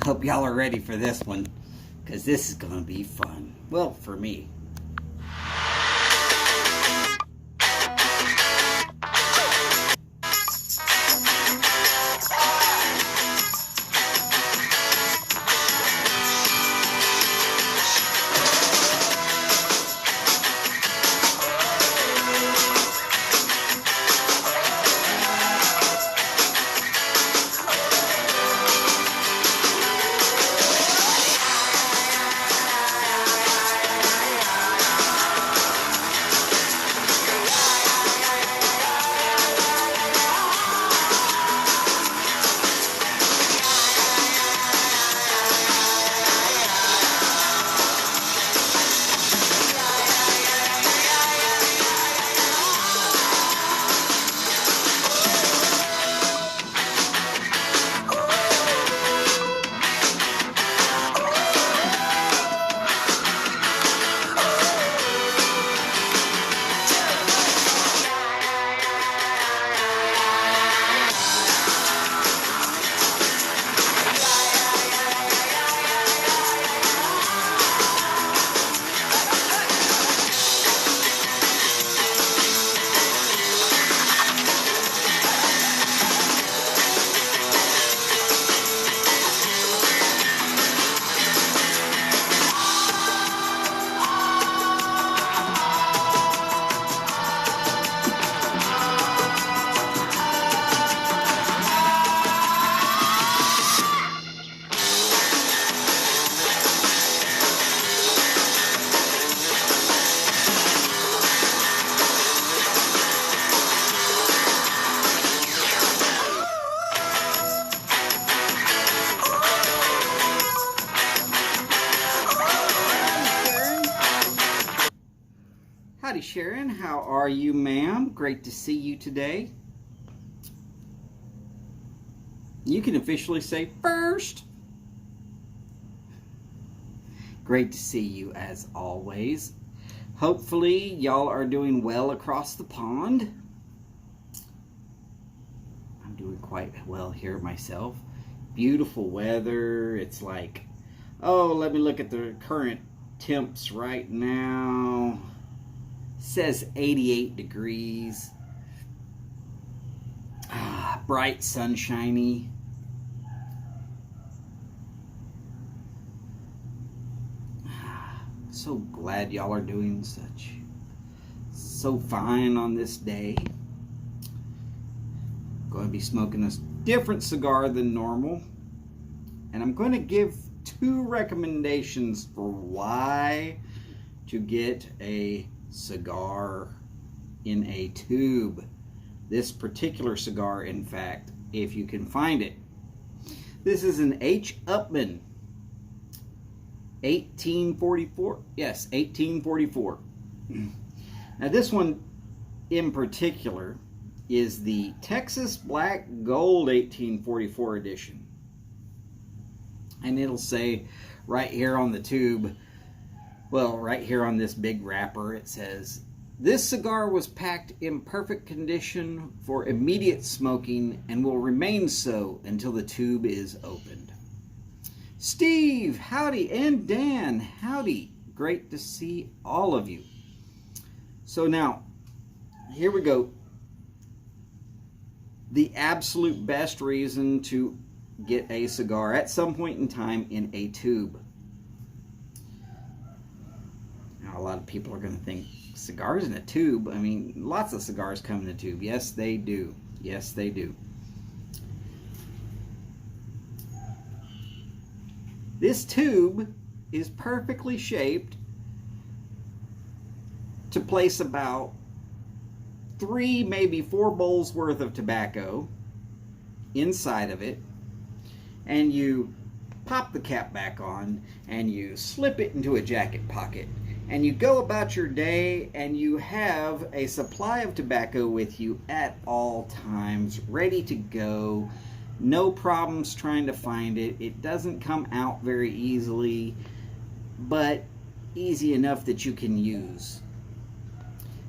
Hope y'all are ready for this one, because this is going to be fun. Well, for me. Howdy, Sharon. How are you, ma'am? Great to see you today. You can officially say first. Great to see you as always. Hopefully, y'all are doing well across the pond. I'm doing quite well here myself. Beautiful weather. It's like, oh, let me look at the current temps right now. Says 88 degrees. Bright, sunshiny. So glad y'all are doing so fine on this day. Going to be smoking a different cigar than normal. And I'm going to give 2 recommendations for why to get a cigar in a tube. This particular cigar, in fact, if you can find it. This is an H. Upmann 1844. Yes, 1844. Now this one in particular is the Texas Black Gold 1844 edition. And it'll say right here on the tube, well, right here on this big wrapper, it says, "This cigar was packed in perfect condition for immediate smoking and will remain so until the tube is opened." Steve, howdy, and Dan, howdy. Great to see all of you. So now, here we go. The absolute best reason to get a cigar at some point in time in a tube. Now, a lot of people are going to think, cigars in a tube? I mean, lots of cigars come in a tube. Yes, they do. Yes, they do. This tube is perfectly shaped to place about 3, maybe 4 bowls worth of tobacco inside of it, and you pop the cap back on and you slip it into a jacket pocket, and you go about your day, and you have a supply of tobacco with you at all times, ready to go. No problems trying to find it. It doesn't come out very easily, but easy enough that you can use.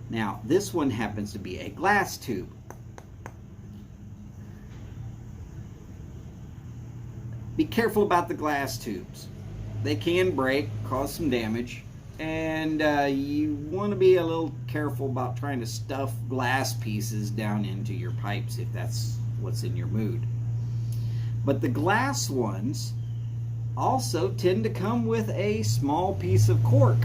Now, this one happens to be a glass tube. Be careful about the glass tubes. They can break, cause some damage, and you want to be a little careful about trying to stuff glass pieces down into your pipes if that's what's in your mood. But the glass ones also tend to come with a small piece of cork.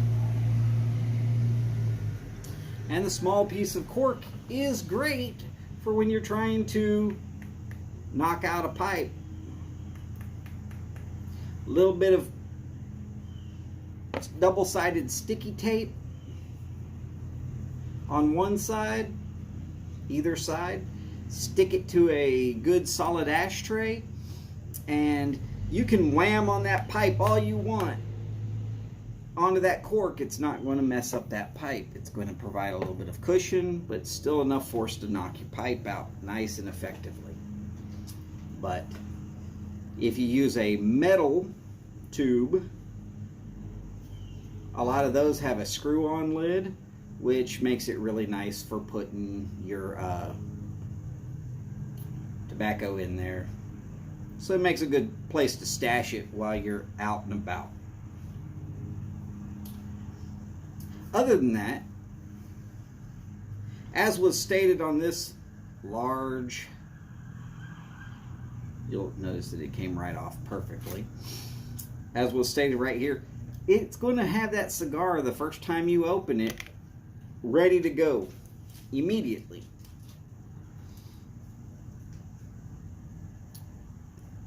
And the small piece of cork is great for when you're trying to knock out a pipe. A little bit of double-sided sticky tape on one side, either side. Stick it to a good solid ashtray, and you can wham on that pipe all you want onto that cork. It's not going to mess up that pipe. It's going to provide a little bit of cushion, but still enough force to knock your pipe out nice and effectively. But if you use a metal tube, a lot of those have a screw-on lid, which makes it really nice for putting your tobacco in there. So it makes a good place to stash it while you're out and about. Other than that, as was stated on this large, you'll notice that it came right off perfectly. As was stated right here, it's going to have that cigar the first time you open it ready to go immediately.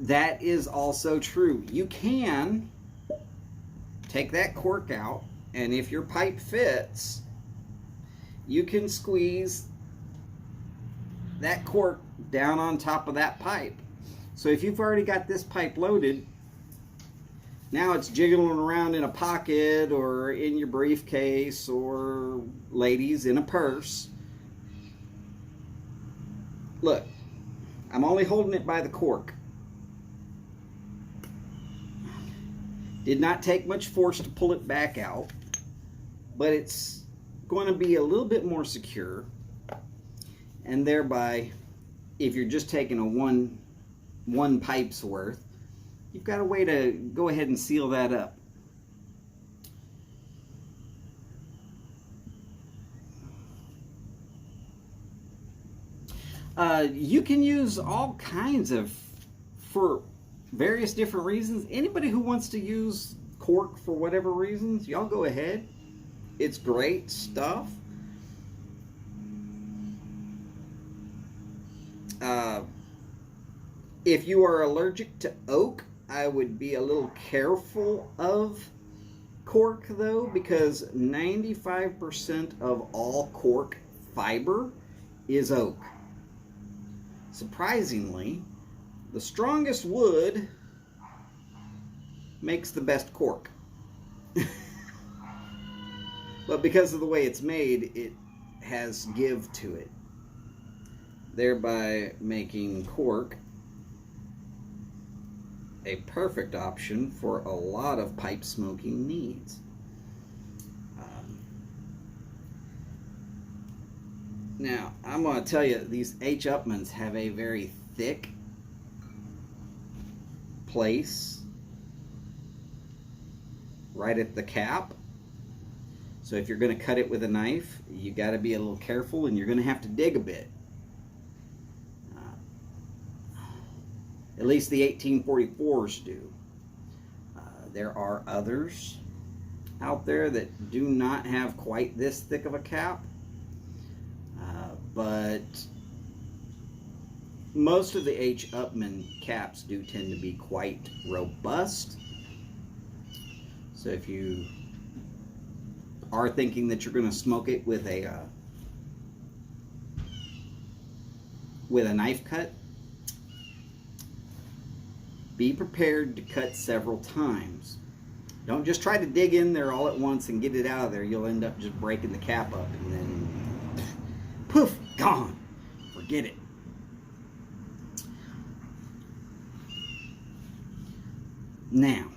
That is also true. You can take that cork out, and if your pipe fits, you can squeeze that cork down on top of that pipe. So if you've already got this pipe loaded, now it's jiggling around in a pocket or in your briefcase, or ladies, in a purse. Look, I'm only holding it by the cork. Did not take much force to pull it back out, but it's going to be a little bit more secure, and thereby, if you're just taking a one pipe's worth, you've got a way to go ahead and seal that up. You can use all kinds of, for various different reasons. Anybody who wants to use cork for whatever reasons, y'all go ahead. It's great stuff. If you are allergic to oak, I would be a little careful of cork though, because 95% of all cork fiber is oak. Surprisingly, the strongest wood makes the best cork. But because of the way it's made, it has give to it, thereby making cork a perfect option for a lot of pipe smoking needs. Now, I'm going to tell you, these H. Upmanns have a very thick place right at the cap. So if you're going to cut it with a knife, you got to be a little careful, and you're going to have to dig a bit. At least the 1844s do. There are others out there that do not have quite this thick of a cap, but most of the H. Upmann caps do tend to be quite robust. So if you are thinking that you're going to smoke it with a knife cut, be prepared to cut several times. Don't just try to dig in there all at once and get it out of there. You'll end up just breaking the cap up, and then poof, gone. Forget it. Now,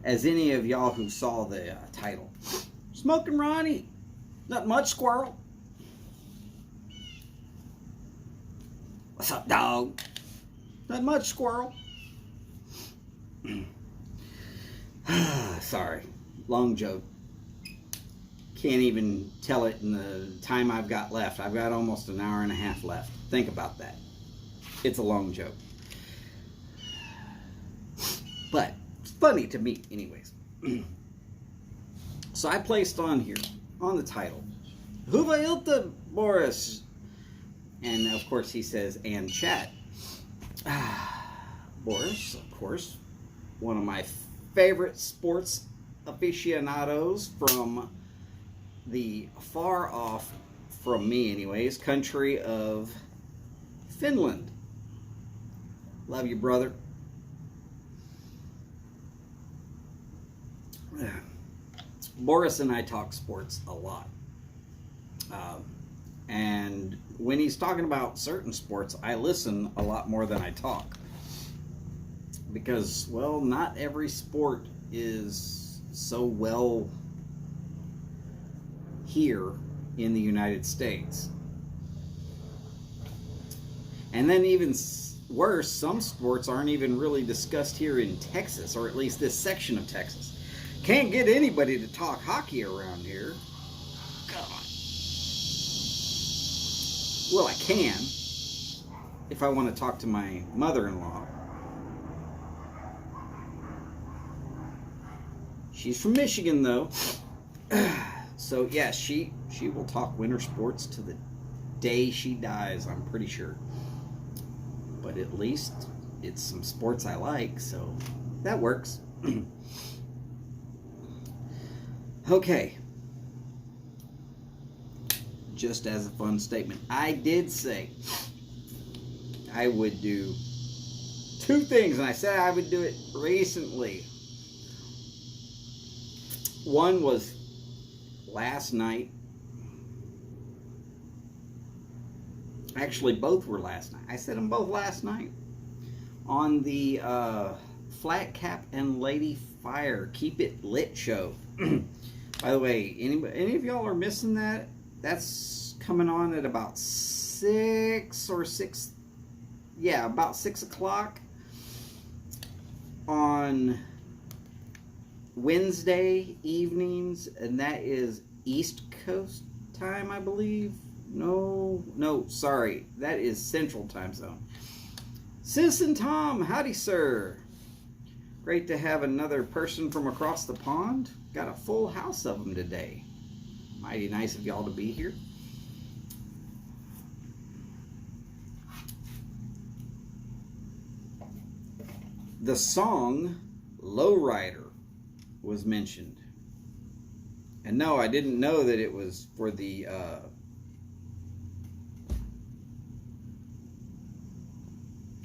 as any of y'all who saw the title, Smoking Ronnie, not much, squirrel. What's up, dog? Not much, squirrel. Sorry. Long joke. Can't even tell it in the time I've got left. I've got almost an hour and a half left. Think about that. It's a long joke. But it's funny to me anyways. So I placed on here, on the title, Huva Ilta Boris. And of course he says, and chat. Boris, of course, one of my favorite sports aficionados from the far off, from me anyways, country of Finland. Love you, brother. Boris and I talk sports a lot. And when he's talking about certain sports, I listen a lot more than I talk. Because, well, not every sport is so well here in the United States. And then even worse, some sports aren't even really discussed here in Texas, or at least this section of Texas. Can't get anybody to talk hockey around here. God. Well, I can, if I want to talk to my mother-in-law. She's from Michigan, though. So, yeah, she will talk winter sports to the day she dies, I'm pretty sure. But at least it's some sports I like, so that works. Okay. Just as a fun statement, I did say I would do 2 things, and I said I would do it recently. One was last night. Actually, both were last night. I said them both last night. On the Flat Cap and Lady Fire Keep It Lit show. By the way, any of y'all are missing that? That's coming on at about about 6 o'clock on Wednesday evenings, and that is East Coast time, I believe. No, sorry, that is Central Time Zone. Citizen Tom, howdy, sir. Great to have another person from across the pond. Got a full house of them today. Mighty nice of y'all to be here. The song Lowrider was mentioned. And no, I didn't know that it was for the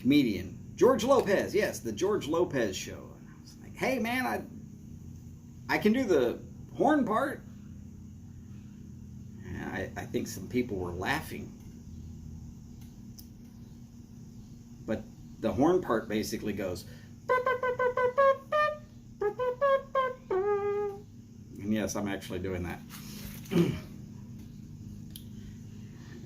comedian George Lopez. Yes, the George Lopez show. And I was like, hey man, I can do the horn part. And I think some people were laughing. But the horn part basically goes. And yes, I'm actually doing that.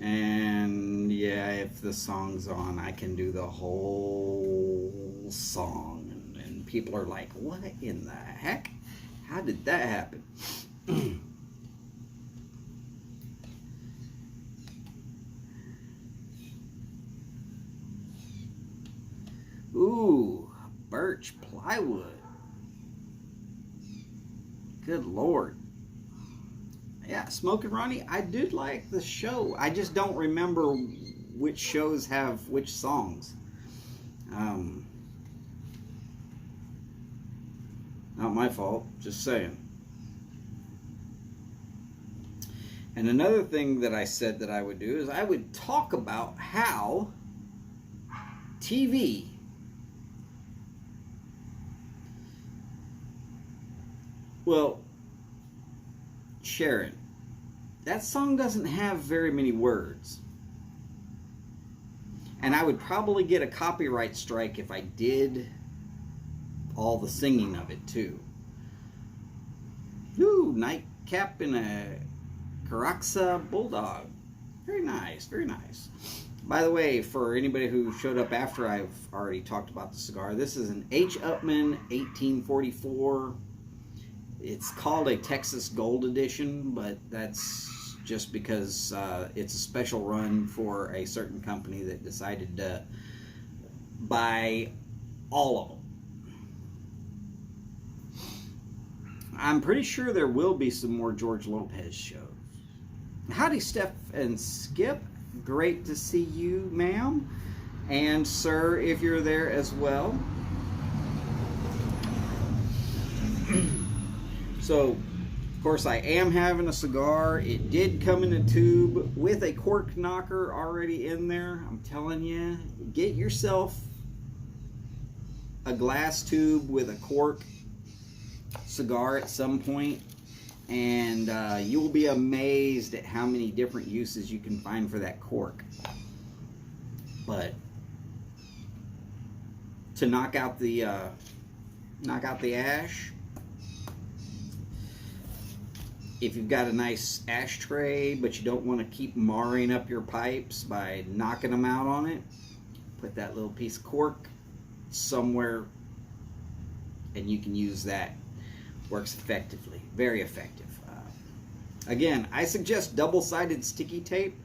And yeah, if the song's on, I can do the whole song. And people are like, what in the heck? How did that happen? Ooh, birch plywood. Good Lord. Yeah, Smokin' Ronnie, I did like the show. I just don't remember which shows have which songs. Not my fault, just saying. And another thing that I said that I would do is I would talk about how TV well, Sharon, that song doesn't have very many words. And I would probably get a copyright strike if I did all the singing of it too. Ooh, nightcap in a Caraxa Bulldog. Very nice, very nice. By the way, for anybody who showed up after I've already talked about the cigar, this is an H. Upmann 1844. It's called a Texas Gold Edition, but that's just because it's a special run for a certain company that decided to buy all of them. I'm pretty sure there will be some more George Lopez shows. Howdy, Steph and Skip. Great to see you, ma'am. And sir, if you're there as well. So, of course, I am having a cigar. It did come in a tube with a cork knocker already in there. I'm telling you, get yourself a glass tube with a cork cigar at some point, and you will be amazed at how many different uses you can find for that cork. But to knock out the ash, if you've got a nice ashtray but you don't want to keep marring up your pipes by knocking them out on it, put that little piece of cork somewhere and you can use that. Works effectively, very effective. Again, I suggest double-sided sticky tape.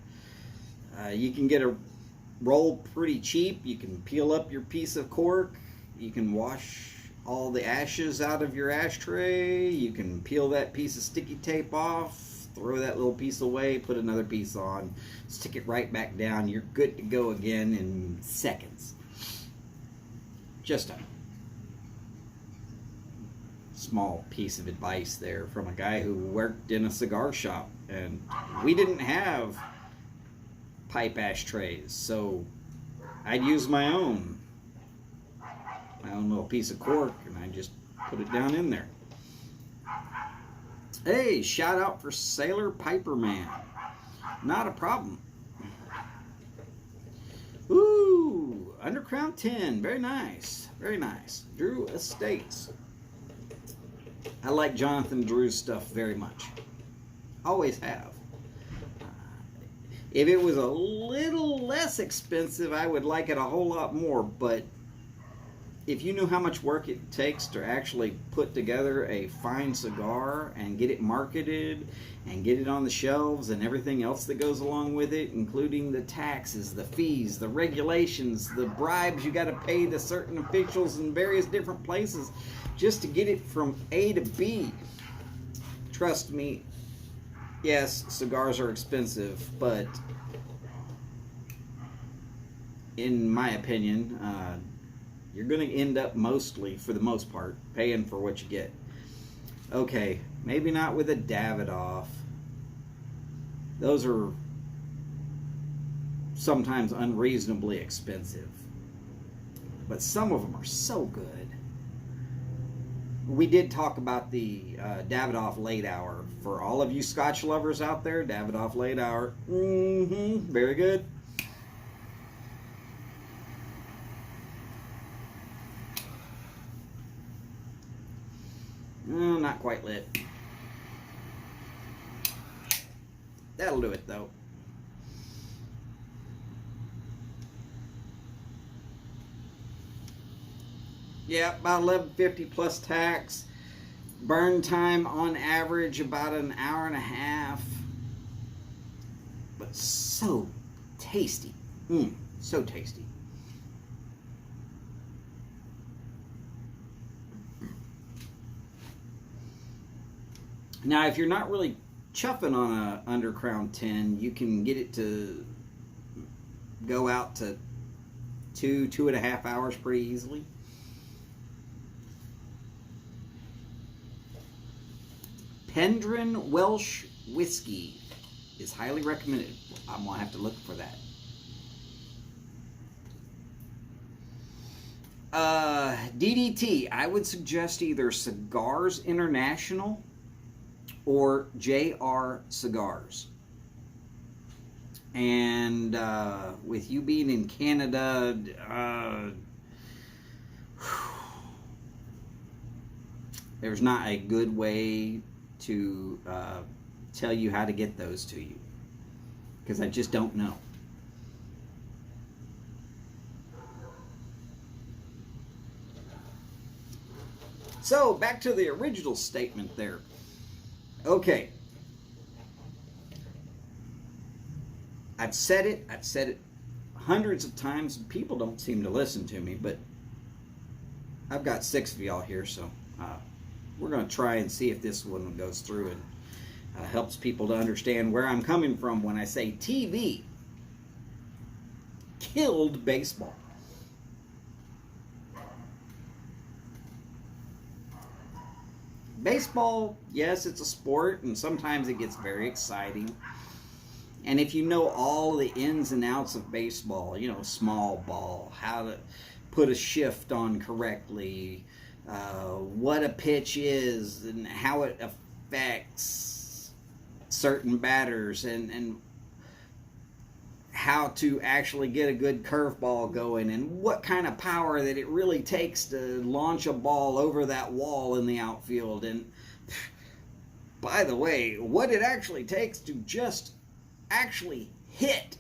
You can get a roll pretty cheap. You can peel up your piece of cork. You can wash all the ashes out of your ashtray. You can peel that piece of sticky tape off, throw that little piece away, put another piece on, stick it right back down. You're good to go again in seconds. Just a small piece of advice there from a guy who worked in a cigar shop, and we didn't have pipe ashtrays, so I'd use my own little piece of cork, and I just put it down in there. Hey, shout out for Sailor Piper Man. Not a problem. Ooh, Undercrown 10, very nice, very nice. Drew Estates. I like Jonathan Drew's stuff very much. Always have. If it was a little less expensive, I would like it a whole lot more. But if you knew how much work it takes to actually put together a fine cigar and get it marketed and get it on the shelves and everything else that goes along with it, including the taxes, the fees, the regulations, the bribes you got to pay to certain officials in various different places just to get it from A to B. Trust me, yes, cigars are expensive, but in my opinion, you're going to end up mostly, for the most part, paying for what you get. Okay, maybe not with a Davidoff. Those are sometimes unreasonably expensive. But some of them are so good. We did talk about the Davidoff Late Hour. For all of you Scotch lovers out there, Davidoff Late Hour. Very good. Not quite lit. That'll do it though. Yeah, about $11.50 plus tax. Burn time on average about an hour and a half. But so tasty. So tasty. Now, if you're not really chuffing on a Undercrown 10, you can get it to go out to 2.5 hours pretty easily. Pendrin Welsh Whiskey is highly recommended. I'm going to have to look for that. DDT, I would suggest either Cigars International or JR Cigars. And with you being in Canada, there's not a good way to tell you how to get those to you, because I just don't know. So, back to the original statement there. Okay. I've said it hundreds of times, and people don't seem to listen to me, but I've got 6 of y'all here, so we're going to try and see if this one goes through and helps people to understand where I'm coming from when I say TV killed baseball. Baseball, yes, it's a sport, and sometimes it gets very exciting. And if you know all the ins and outs of baseball, you know, small ball, how to put a shift on correctly, what a pitch is, and how it affects certain batters, and how to actually get a good curveball going, and what kind of power that it really takes to launch a ball over that wall in the outfield. And by the way, what it actually takes to just actually hit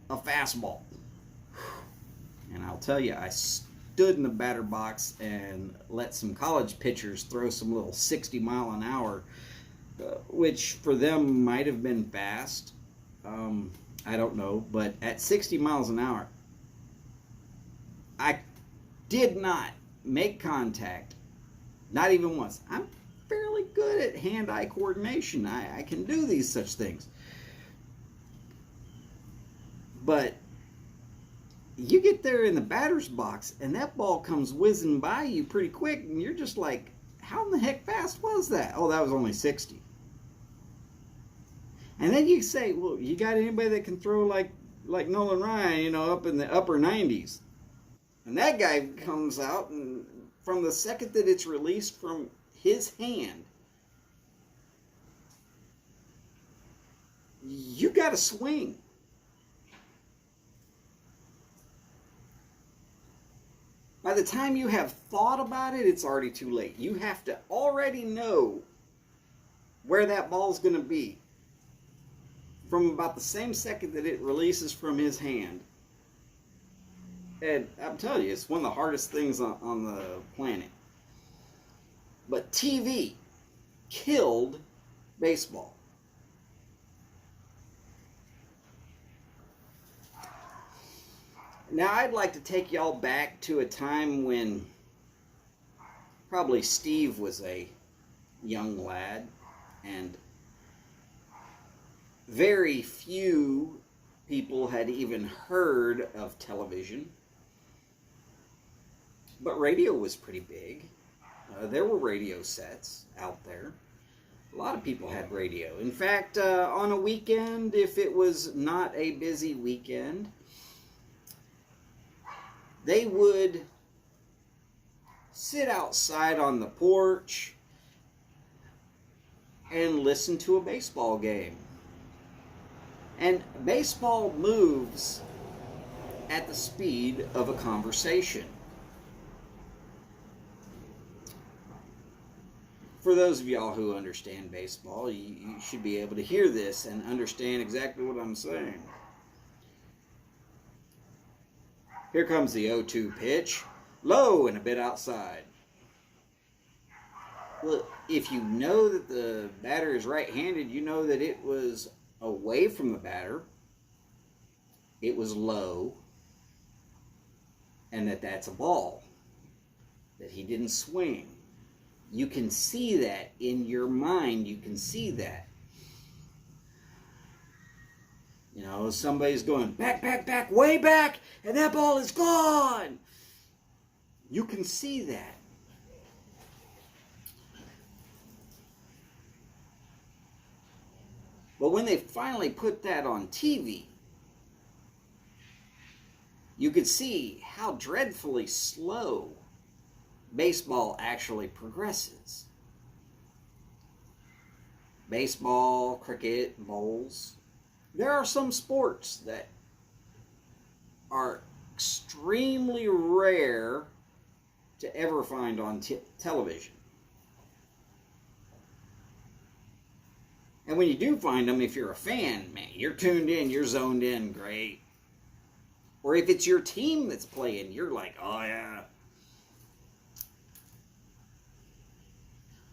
a fastball. And I'll tell you, I stood in the batter box and let some college pitchers throw some little 60 mile an hour, which for them might have been fast. I don't know, but at 60 miles an hour, I did not make contact, not even once. I'm fairly good at hand-eye coordination. I can do these such things. But you get there in the batter's box, and that ball comes whizzing by you pretty quick, and you're just like, how in the heck fast was that? Oh, that was only 60. And then you say, well, you got anybody that can throw like Nolan Ryan, you know, up in the upper 90s? And that guy comes out, and from the second that it's released from his hand, you got to swing. By the time you have thought about it, it's already too late. You have to already know where that ball's going to be from about the same second that it releases from his hand. And I'm telling you, it's one of the hardest things on the planet. But TV killed baseball. Now, I'd like to take y'all back to a time when probably Steve was a young lad, and very few people had even heard of television. But radio was pretty big. There were radio sets out there. A lot of people had radio. In fact, on a weekend, if it was not a busy weekend, they would sit outside on the porch and listen to a baseball game. And baseball moves at the speed of a conversation. For those of y'all who understand baseball, you should be able to hear this and understand exactly what I'm saying. Here comes the 0-2 pitch. Low and a bit outside. Well, if you know that the batter is right-handed, you know that it was away from the batter. It was low. And that's a ball. That he didn't swing. You can see that in your mind. You can see that. You know, somebody's going back, back, back, way back, and that ball is gone. You can see that. But when they finally put that on TV, you could see how dreadfully slow baseball actually progresses. Baseball, cricket, bowls. There are some sports that are extremely rare to ever find on television. And when you do find them, if you're a fan, man, you're tuned in, you're zoned in, great. Or if it's your team that's playing, you're like, oh yeah.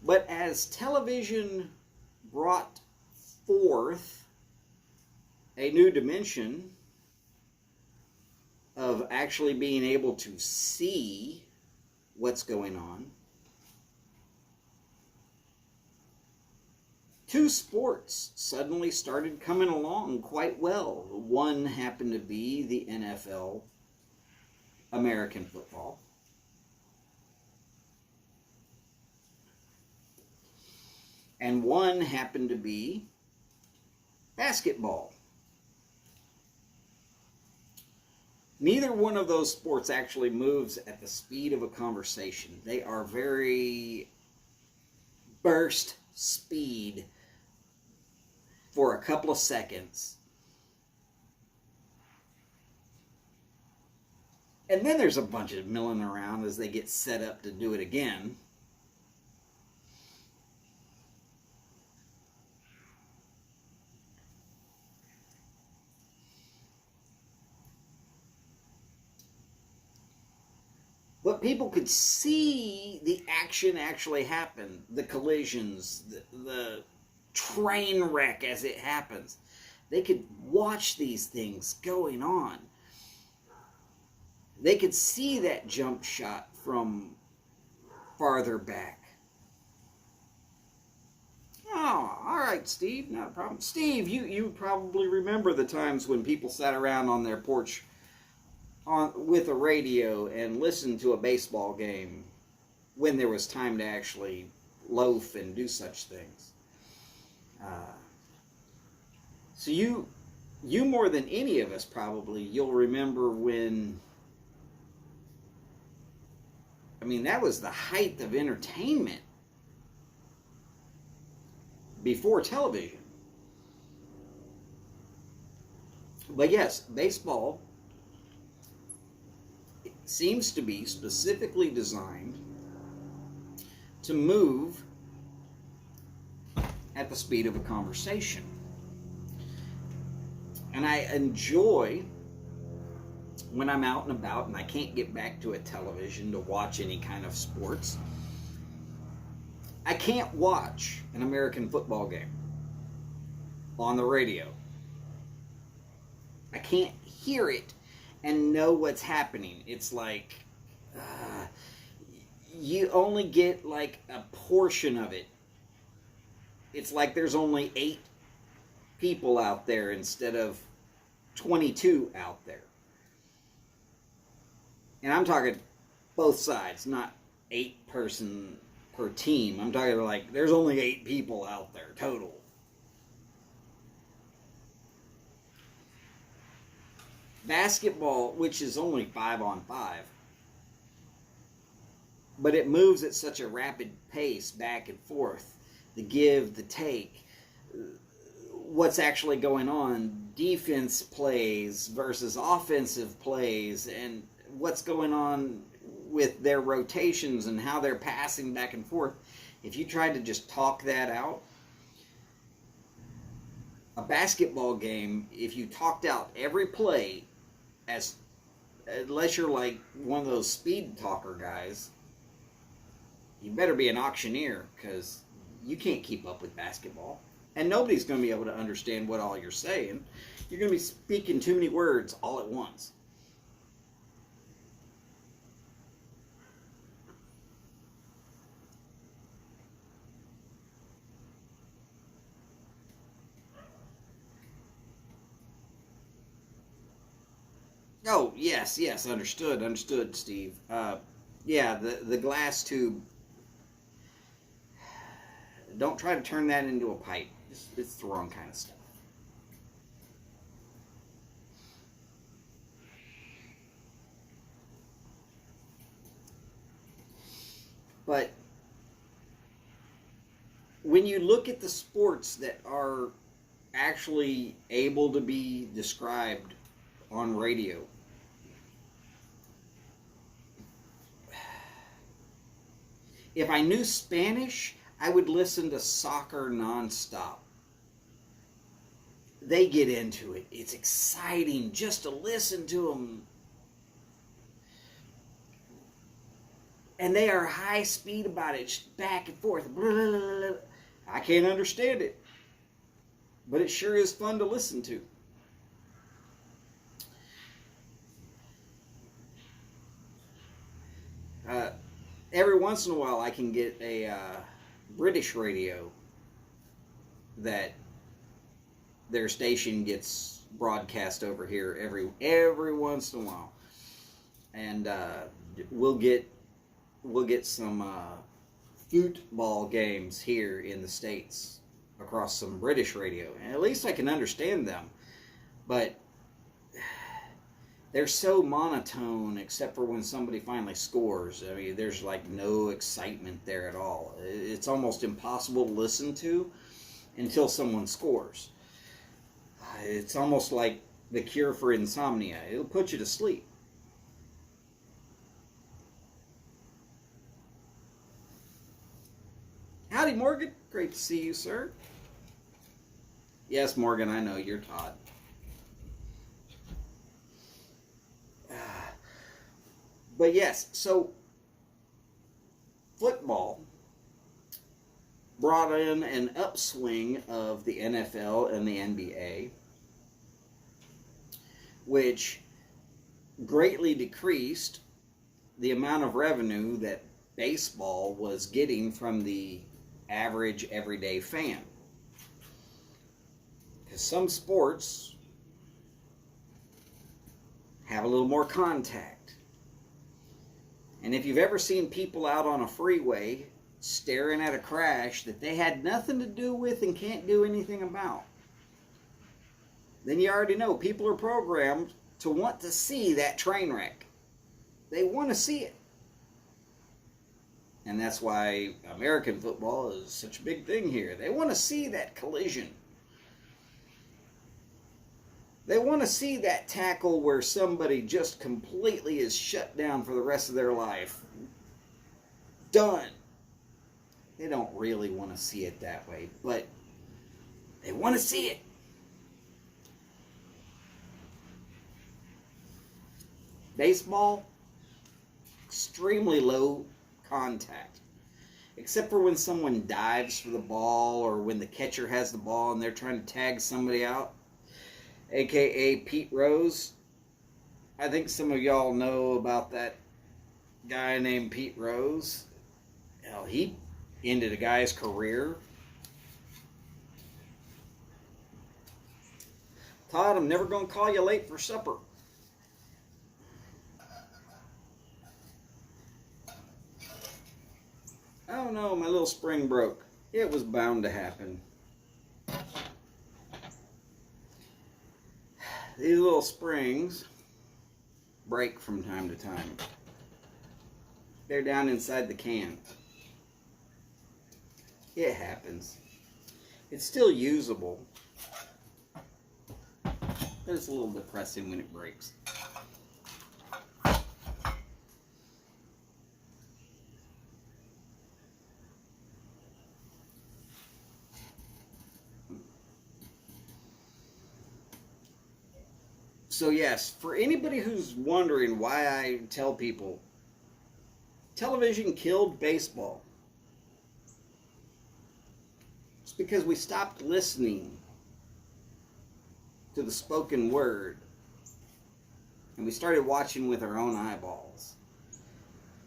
But as television brought forth a new dimension of actually being able to see what's going on, two sports suddenly started coming along quite well. One happened to be the NFL, American football. And one happened to be basketball. Neither one of those sports actually moves at the speed of a conversation. They are very burst speed for a couple of seconds. And then there's a bunch of milling around as they get set up to do it again. But people could see the action actually happen, the collisions, the train wreck as it happens. They could watch these things going on. They could see that jump shot from farther back. Oh, all right, Steve, not a problem. Steve, you probably remember the times when people sat around on their porch with a radio and listened to a baseball game when there was time to actually loaf and do such things. So you more than any of us probably, you'll remember when, I mean, that was the height of entertainment before television. But yes, baseball seems to be specifically designed to move at the speed of a conversation. And I enjoy when I'm out and about and I can't get back to a television to watch any kind of sports. I can't watch an American football game on the radio. I can't hear it and know what's happening. It's like you only get like a portion of it. It's like there's only 8 people out there instead of 22 out there. And I'm talking both sides, not 8 person per team. I'm talking like there's only 8 people out there total. Basketball, which is only 5-on-5, but it moves at such a rapid pace back and forth, the give, the take, what's actually going on, defense plays versus offensive plays, and what's going on with their rotations and how they're passing back and forth. If you tried to just talk that out, a basketball game, if you talked out every play, unless you're like one of those speed talker guys, you better be an auctioneer, because you can't keep up with basketball. And nobody's going to be able to understand what all you're saying. You're going to be speaking too many words all at once. Oh, yes, understood, Steve. Yeah, the glass tube. Don't try to turn that into a pipe. It's the wrong kind of stuff. But when you look at the sports that are actually able to be described on radio, if I knew Spanish, I would listen to soccer nonstop. They get into it. It's exciting just to listen to them. And they are high speed about it, back and forth. I can't understand it, but it sure is fun to listen to. Every once in a while I can get a British radio that their station gets broadcast over here every once in a while, and we'll get some football games here in the States across some British radio, and at least I can understand them, but they're so monotone except for when somebody finally scores. I mean, there's like no excitement there at all. It's almost impossible to listen to until someone scores. It's almost like the cure for insomnia. It'll put you to sleep. Howdy, Morgan. Great to see you, sir. Yes, Morgan, I know. You're Todd. But yes, so football brought in an upswing of the NFL and the NBA, which greatly decreased the amount of revenue that baseball was getting from the average everyday fan. Because some sports have a little more contact. And if you've ever seen people out on a freeway staring at a crash that they had nothing to do with and can't do anything about, then you already know people are programmed to want to see that train wreck. They want to see it. And that's why American football is such a big thing here. They want to see that collision. They want to see that tackle where somebody just completely is shut down for the rest of their life. Done. They don't really want to see it that way, but they want to see it. Baseball, extremely low contact. Except for when someone dives for the ball or when the catcher has the ball and they're trying to tag somebody out. AKA Pete Rose. I think some of y'all know about that guy named Pete Rose. Hell, he ended a guy's career. Todd, I'm never going to call you late for supper. Oh no, my little spring broke. It was bound to happen. These little springs break from time to time. They're down inside the can. It happens. It's still usable, but it's a little depressing when it breaks. So yes, for anybody who's wondering why I tell people, television killed baseball. It's because we stopped listening to the spoken word and we started watching with our own eyeballs.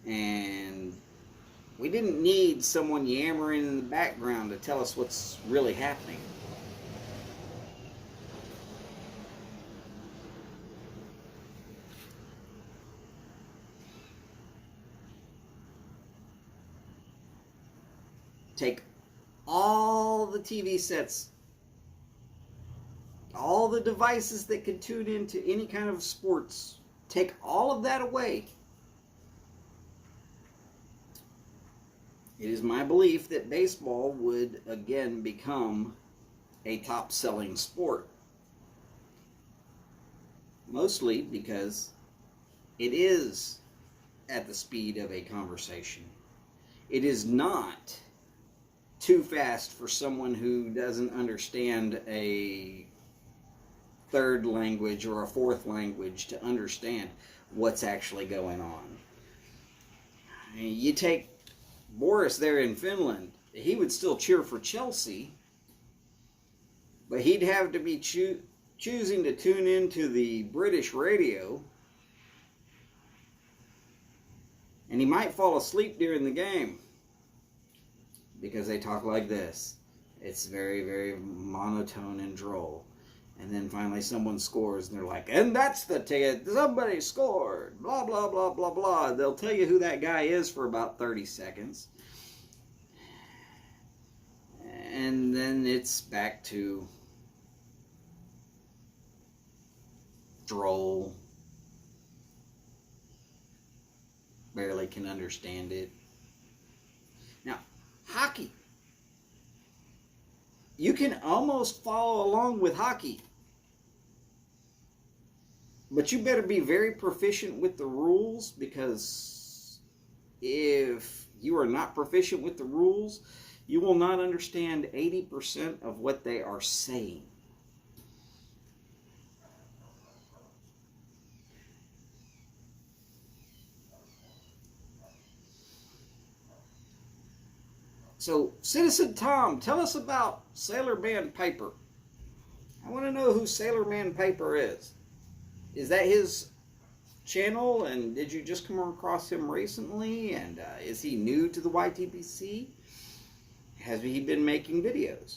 And we didn't need someone yammering in the background to tell us what's really happening. Take all the TV sets, all the devices that can tune into any kind of sports, take all of that away. It is my belief that baseball would again become a top-selling sport. Mostly because it is at the speed of a conversation. It is not too fast for someone who doesn't understand a third language or a fourth language to understand what's actually going on. You take Boris there in Finland, he would still cheer for Chelsea, but he'd have to be choosing to tune into the British radio, and he might fall asleep during the game because they talk like this. It's very, very monotone and droll. And then finally someone scores, and they're like, and that's the ticket, somebody scored, blah, blah, blah, blah, blah. They'll tell you who that guy is for about 30 seconds. And then it's back to droll. Barely can understand it. Now, hockey. You can almost follow along with hockey. But you better be very proficient with the rules, because if you are not proficient with the rules, you will not understand 80% of what they are saying. So, Citizen Tom, tell us about Sailorman Piper. I want to know who Sailorman Piper is. Is that his channel, and did you just come across him recently? And is he new to the YTPC? Has he been making videos?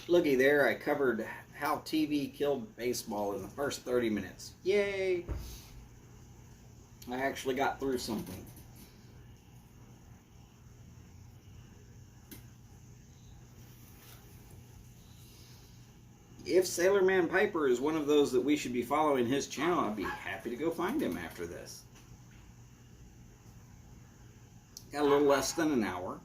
Looky there, I covered how TV killed baseball in the first 30 minutes. Yay! I actually got through something. If Sailorman Piper is one of those that we should be following his channel, I'd be happy to go find him after this. Got a little less than an hour.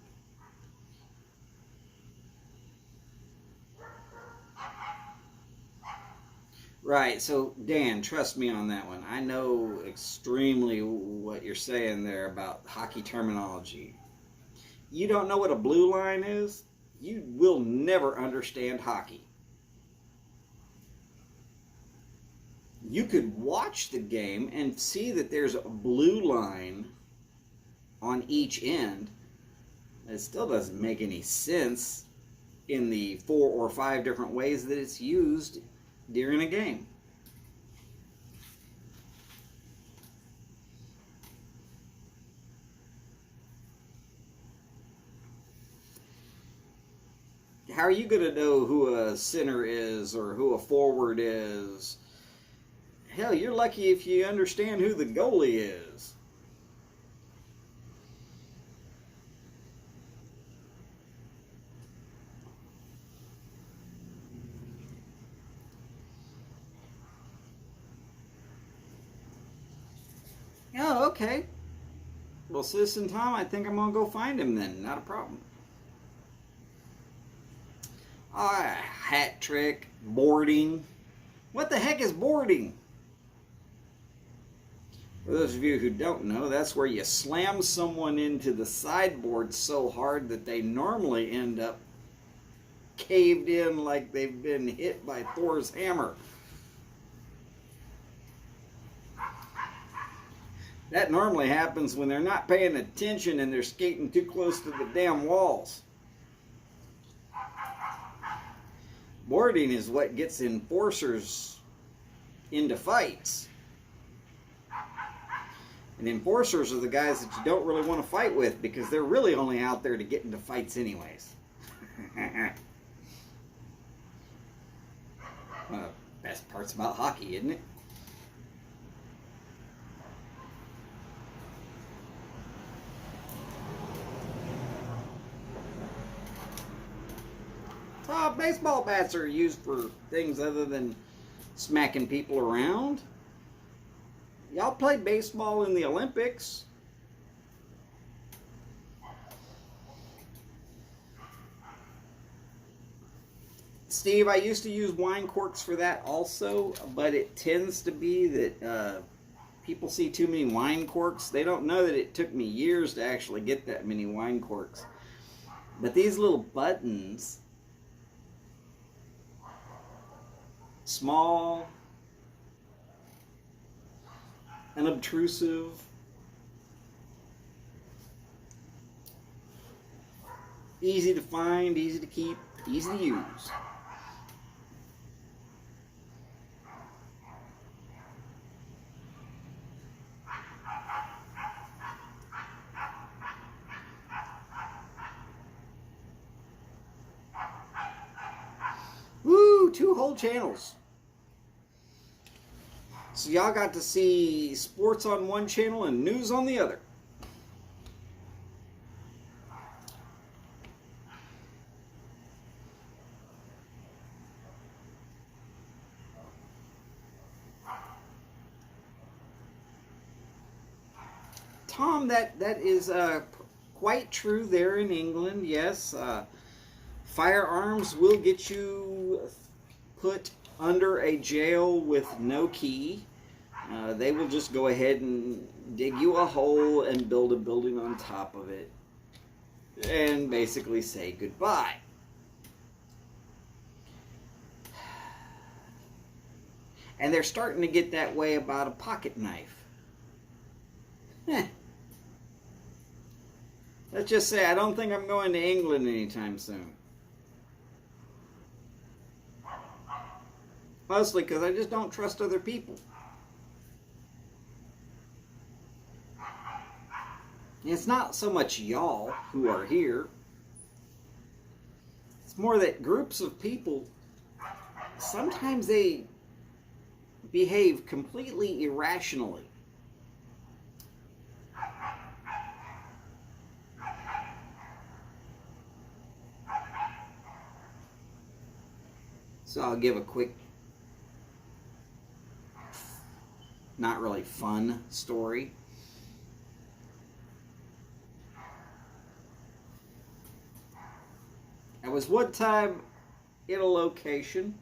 Right, so Dan, trust me on that one. I know extremely what you're saying there about hockey terminology. You don't know what a blue line is? You will never understand hockey. You could watch the game and see that there's a blue line on each end. It still doesn't make any sense in the 4 or 5 different ways that it's used during a game. How are you going to know who a center is or who a forward is? Hell, you're lucky if you understand who the goalie is. Oh, okay. Well, Citizen Tom, I think I'm going to go find him then. Not a problem. Hat trick, boarding. What the heck is boarding? For those of you who don't know, that's where you slam someone into the sideboard so hard that they normally end up caved in like they've been hit by Thor's hammer. That normally happens when they're not paying attention and they're skating too close to the damn walls. Boarding is what gets enforcers into fights. And enforcers are the guys that you don't really want to fight with because they're really only out there to get into fights anyways. One of the best parts about hockey, isn't it? Baseball bats are used for things other than smacking people around. Y'all play baseball in the Olympics. Steve, I used to use wine corks for that also, but it tends to be that people see too many wine corks. They don't know that it took me years to actually get that many wine corks. But these little buttons, small, unobtrusive. Easy to find, easy to keep, easy to use. Woo! 2 whole channels. So y'all got to see sports on one channel and news on the other. Tom, that is quite true there in England. Yes, firearms will get you put under a jail with no key. They will just go ahead and dig you a hole and build a building on top of it and basically say goodbye. And they're starting to get that way about a pocket knife. Let's just say I don't think I'm going to England anytime soon. Mostly because I just don't trust other people. It's not so much y'all who are here. It's more that groups of people, sometimes they behave completely irrationally. So I'll give a quick, not really fun story. I was one time in a location,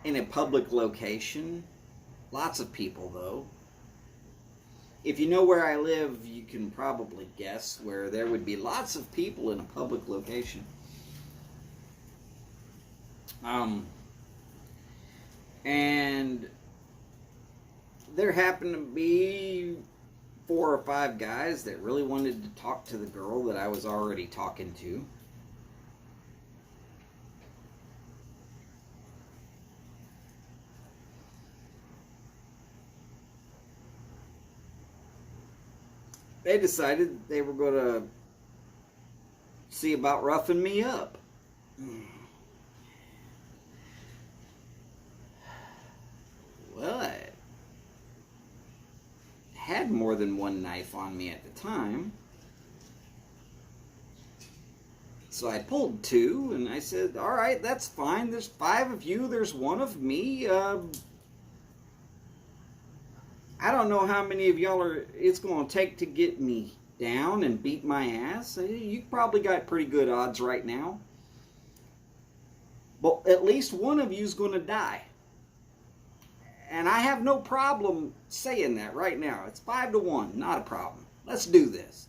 in a public location, lots of people though. If you know where I live, you can probably guess where there would be lots of people in a public location. And there happened to be 4 or 5 guys that really wanted to talk to the girl that I was already talking to. They decided they were going to see about roughing me up. Well, I had more than one knife on me at the time. So I pulled 2 and I said, all right, that's fine. There's 5 of you. There's 1 of me. I don't know how many of y'all it's going to take to get me down and beat my ass. You probably got pretty good odds right now. But at least one of you is going to die. And I have no problem saying that right now. It's 5-1, not a problem. Let's do this.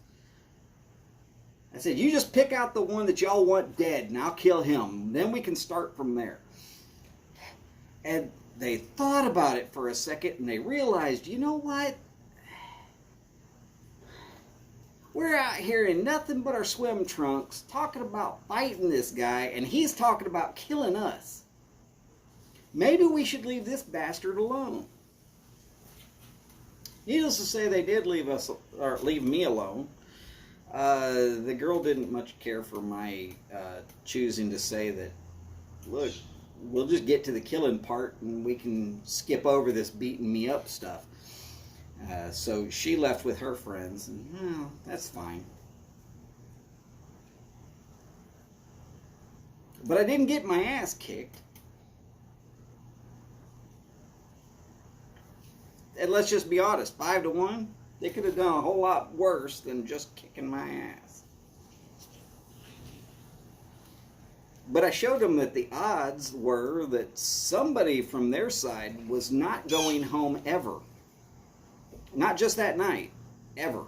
I said, you just pick out the one that y'all want dead and I'll kill him. Then we can start from there. And they thought about it for a second and they realized, you know what? We're out here in nothing but our swim trunks talking about fighting this guy and he's talking about killing us. Maybe we should leave this bastard alone. Needless to say, they did leave me alone. The girl didn't much care for my choosing to say that, look, we'll just get to the killing part and we can skip over this beating me up stuff. So she left with her friends, and well, that's fine. But I didn't get my ass kicked. And let's just be honest, 5-1, they could have done a whole lot worse than just kicking my ass. But I showed them that the odds were that somebody from their side was not going home ever. Not just that night, ever.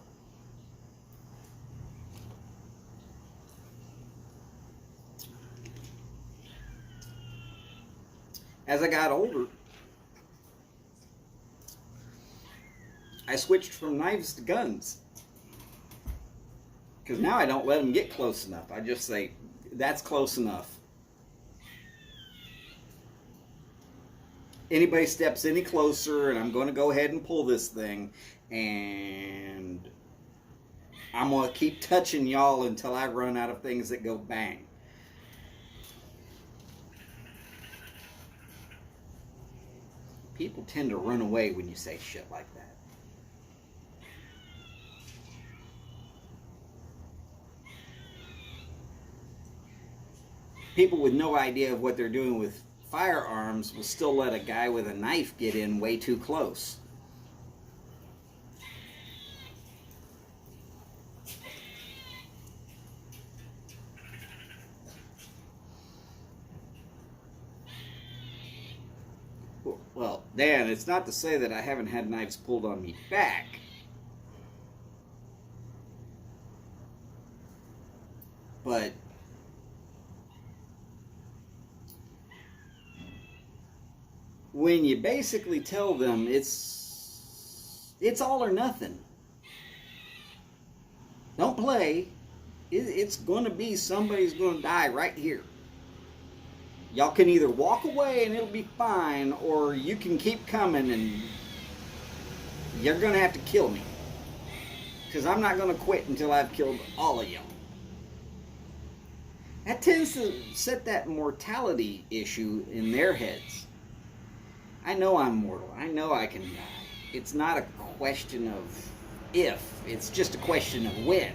as I got older, I switched from knives to guns. Because now I don't let them get close enough. I just say, that's close enough. Anybody steps any closer, and I'm going to go ahead and pull this thing, and I'm going to keep touching y'all until I run out of things that go bang. People tend to run away when you say shit like that. People with no idea of what they're doing with firearms will still let a guy with a knife get in way too close. Well, Dan, it's not to say that I haven't had knives pulled on me back. But when you basically tell them it's all or nothing. Don't play. It's going to be somebody's going to die right here. Y'all can either walk away and it'll be fine, or you can keep coming and you're going to have to kill me. Because I'm not going to quit until I've killed all of y'all. That tends to set that mortality issue in their heads. I know I'm mortal. I know I can die. It's not a question of if. It's just a question of when.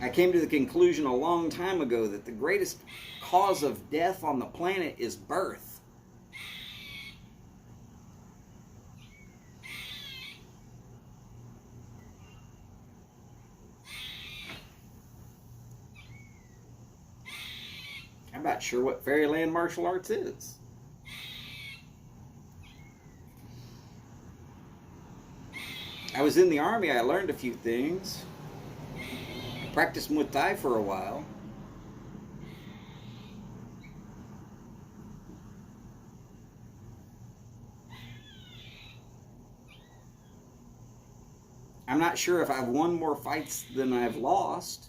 I came to the conclusion a long time ago that the greatest cause of death on the planet is birth. I'm not sure what fairyland martial arts is. I was in the army. I learned a few things. Practiced Muay Thai for a while. I'm not sure if I've won more fights than I've lost,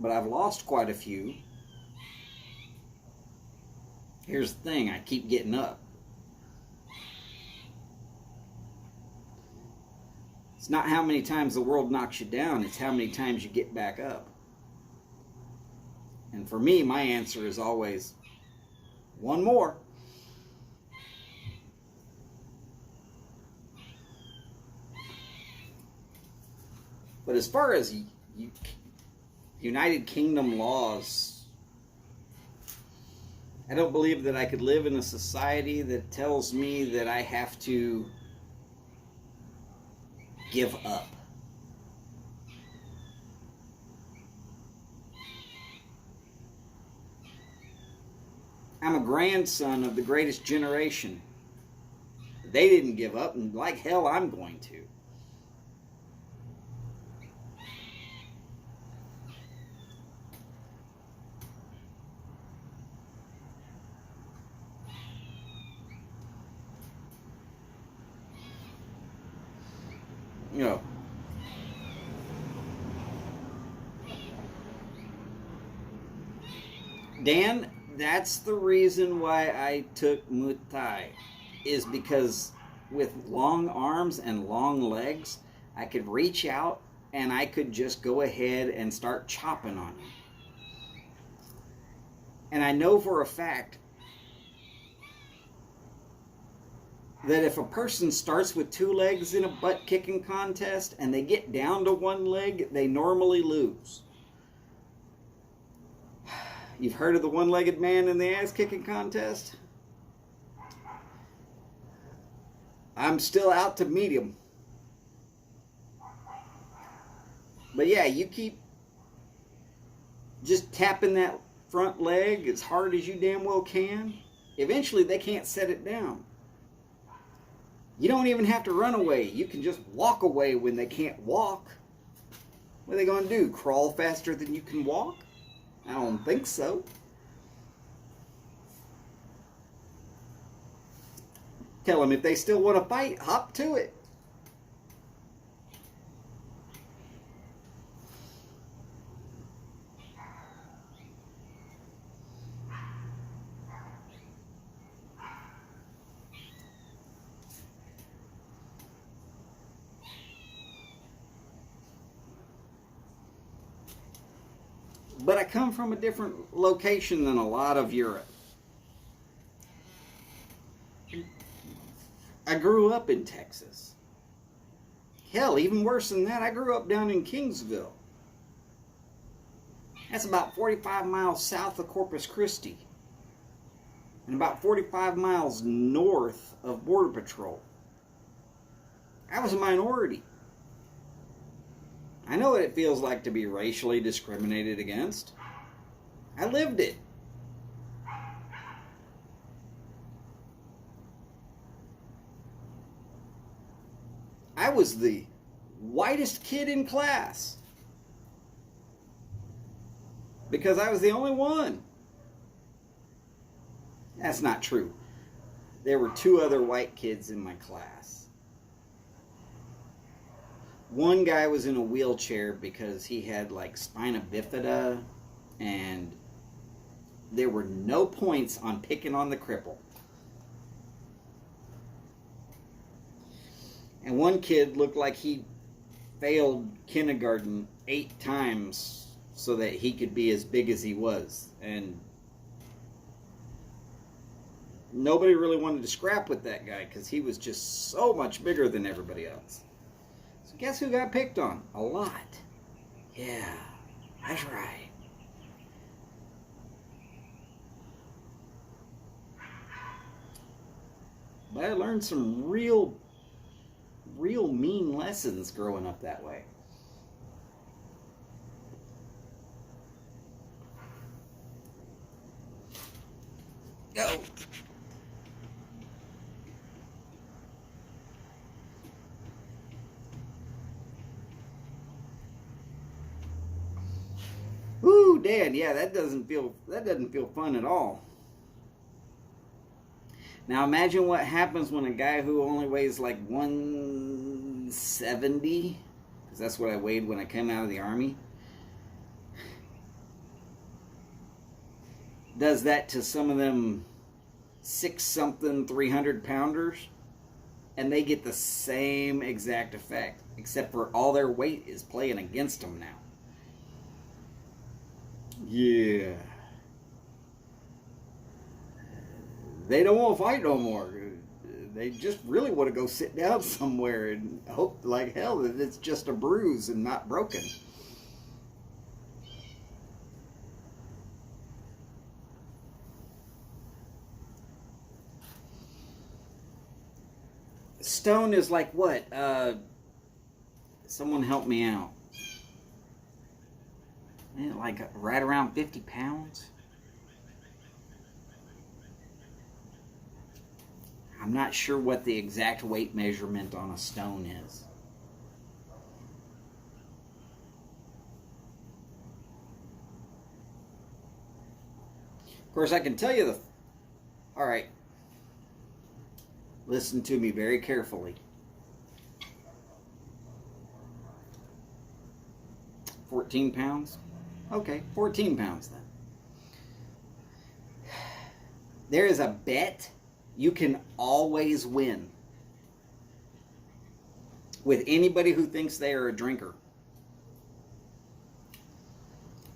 but I've lost quite a few. Here's the thing, I keep getting up. It's not how many times the world knocks you down, it's how many times you get back up. And for me, my answer is always, one more. But as far as United Kingdom laws, I don't believe that I could live in a society that tells me that I have to give up. I'm a grandson of the greatest generation. They didn't give up, and like hell I'm going to. You know, Dan, that's the reason why I took Muay Thai, is because with long arms and long legs, I could reach out and I could just go ahead and start chopping on you. And I know for a fact that if a person starts with two legs in a butt-kicking contest and they get down to one leg, they normally lose. You've heard of the one-legged man in the ass-kicking contest? I'm still out to meet him. But yeah, you keep just tapping that front leg as hard as you damn well can. Eventually, they can't set it down. You don't even have to run away. You can just walk away when they can't walk. What are they going to do? Crawl faster than you can walk? I don't think so. Tell them if they still want to fight, hop to it. But I come from a different location than a lot of Europe. I grew up in Texas. Hell, even worse than that, I grew up down in Kingsville. That's about 45 miles south of Corpus Christi. And about 45 miles north of Border Patrol. I was a minority. I know what it feels like to be racially discriminated against. I lived it. I was the whitest kid in class because I was the only one. That's not true. There were 2 other white kids in my class. One guy was in a wheelchair because he had like spina bifida, and there were no points on picking on the cripple. And one kid looked like he failed kindergarten 8 times so that he could be as big as he was. And nobody really wanted to scrap with that guy because he was just so much bigger than everybody else. So guess who got picked on? A lot. Yeah, that's right. But I learned some real mean lessons growing up that way. Go. Woo, Dad, yeah, that doesn't feel fun at all. Now imagine what happens when a guy who only weighs like 170, because that's what I weighed when I came out of the Army, does that to some of them 6-something 300-pounders, and they get the same exact effect, except for all their weight is playing against them now. Yeah. They don't want to fight no more. They just really want to go sit down somewhere and hope like hell that it's just a bruise and not broken. Stone is like what? Someone help me out. Like right around 50 pounds? I'm not sure what the exact weight measurement on a stone is. Of course, I can tell you the... All right. Listen to me very carefully. 14 pounds? Okay, 14 pounds then. There is a bet you can always win with anybody who thinks they are a drinker.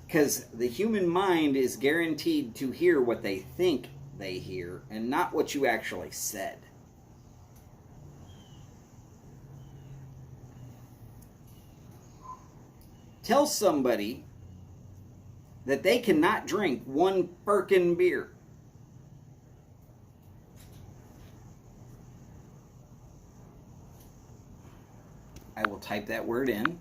Because the human mind is guaranteed to hear what they think they hear and not what you actually said. Tell somebody that they cannot drink 1 firkin beer. I will type that word in.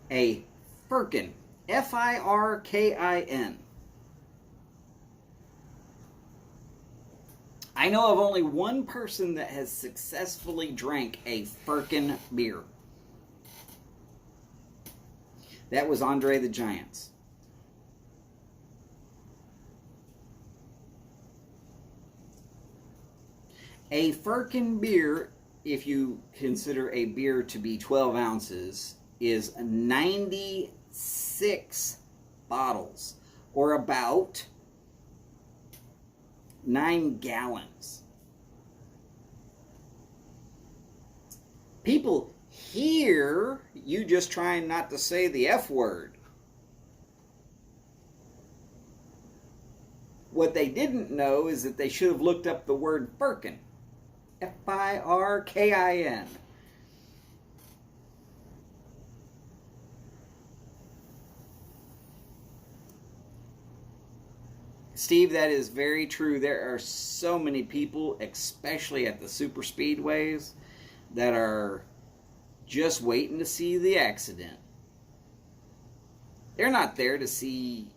A firkin. Firkin. I know of only one person that has successfully drank a Firkin beer. That was Andre the Giant. A Firkin beer, if you consider a beer to be 12 ounces, is 96 bottles, or about 9 gallons. People hear you just trying not to say the F word. What they didn't know is that they should have looked up the word Firkin. F-I-R-K-I-N. Steve, that is very true. There are so many people, especially at the super speedways, that are just waiting to see the accident. They're not there to see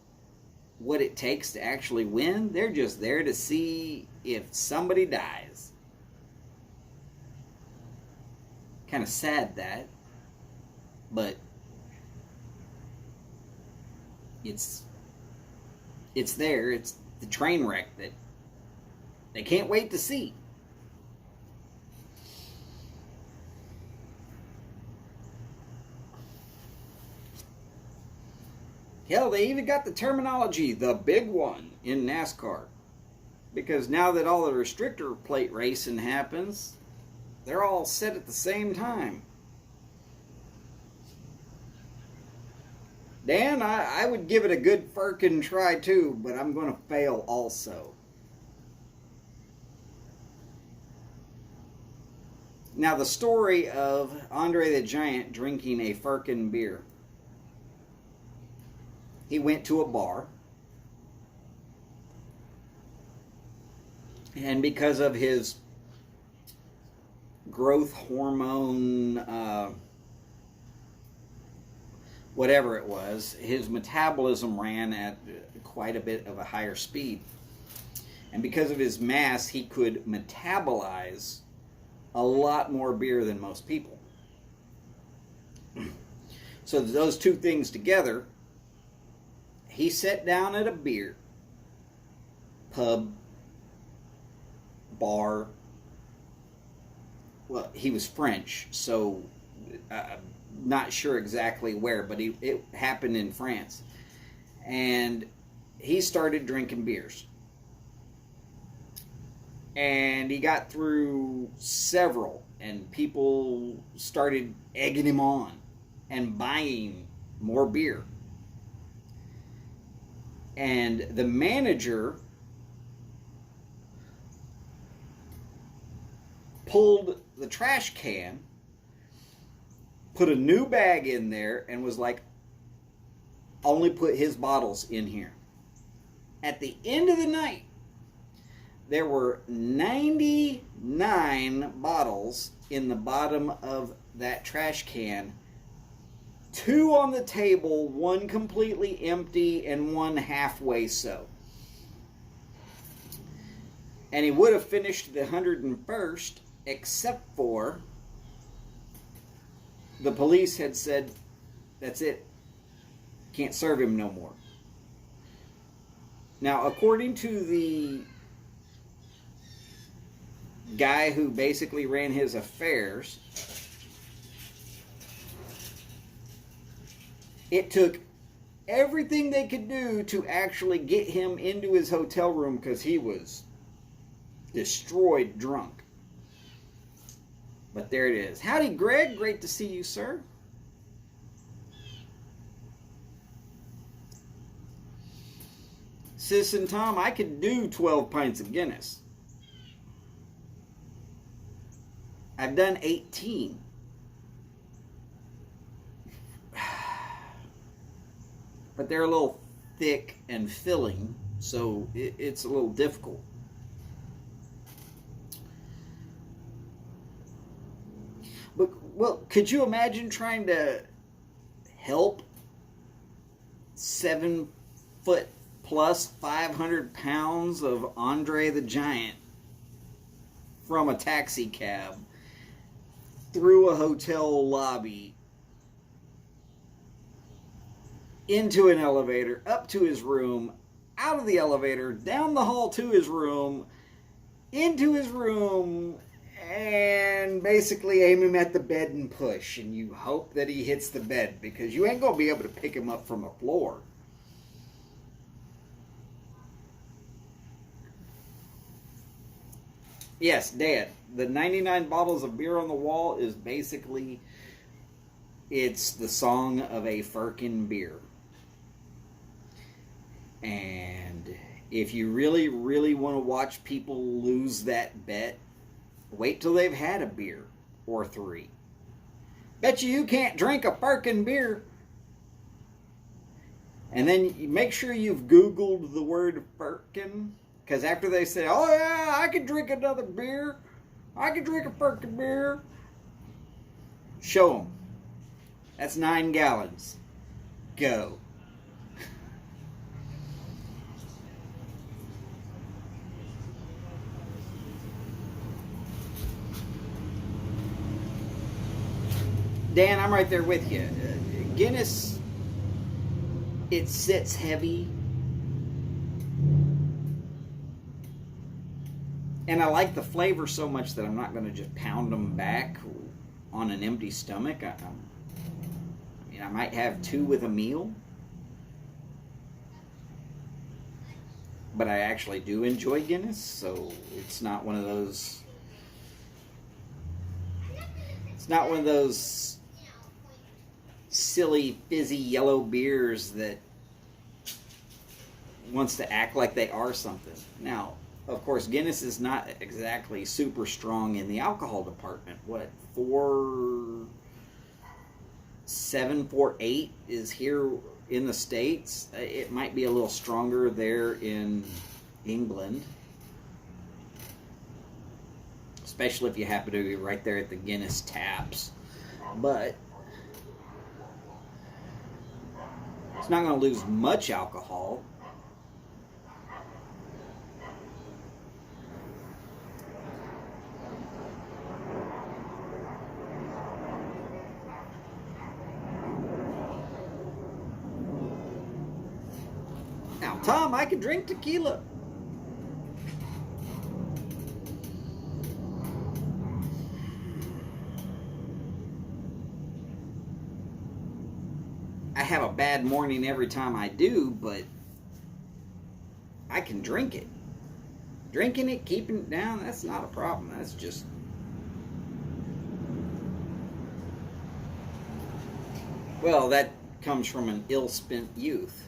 what it takes to actually win. They're just there to see if somebody dies. Kind of sad that, but it's there. It's the train wreck that they can't wait to see. Hell, they even got the terminology, the big one, in NASCAR. Because now that all the restrictor plate racing happens, they're all set at the same time. Dan, I would give it a good Firkin try too, but I'm going to fail also. Now, the story of Andre the Giant drinking a Firkin beer. He went to a bar, and because of his growth hormone, whatever it was, his metabolism ran at quite a bit of a higher speed. And because of his mass, he could metabolize a lot more beer than most people. So those two things together, he sat down at a beer pub, bar. Well, he was French, so not sure exactly where, but it happened in France. And he started drinking beers. And he got through several, and people started egging him on and buying more beer. And the manager pulled the trash can, put a new bag in there, and was like, only put his bottles in here. At the end of the night, there were 99 bottles in the bottom of that trash can. 2 on the table, 1 completely empty, and 1 halfway so. And he would have finished the 101st, except for the police had said, that's it. Can't serve him no more. Now, according to the guy who basically ran his affairs, it took everything they could do to actually get him into his hotel room because he was destroyed drunk. But there it is. Howdy, Greg. Great to see you, sir. Sis and Tom, I could do 12 pints of Guinness. I've done 18. But they're a little thick and filling, so it's a little difficult. But, well, could you imagine trying to help 7 foot plus 500 pounds of Andre the Giant from a taxi cab, through a hotel lobby, into an elevator, up to his room, out of the elevator, down the hall to his room, into his room, and basically aim him at the bed and push. And you hope that he hits the bed, because you ain't going to be able to pick him up from the floor. Yes, Dad, the 99 bottles of beer on the wall is basically, it's the song of a firkin beer. And if you really, really want to watch people lose that bet, wait till they've had a beer or three. Bet you can't drink a firkin beer. And then make sure you've Googled the word firkin. Because after they say, oh yeah, I could drink another beer. I could drink a firkin beer. Show them. That's 9 gallons. Go. Dan, I'm right there with you. Guinness, it sits heavy. And I like the flavor so much that I'm not going to just pound them back on an empty stomach. I might have 2 with a meal. But I actually do enjoy Guinness, so it's not one of those... It's not one of those silly, fizzy, yellow beers that wants to act like they are something. Now, of course, Guinness is not exactly super strong in the alcohol department. What, 748 is here in the States. It might be a little stronger there in England. Especially if you happen to be right there at the Guinness taps. But it's not going to lose much alcohol. Now, Tom, I can drink tequila. I have a bad morning every time I do, but I can drink it. Drinking it, keeping it down, that's not a problem. That's just... Well, that comes from an ill-spent youth.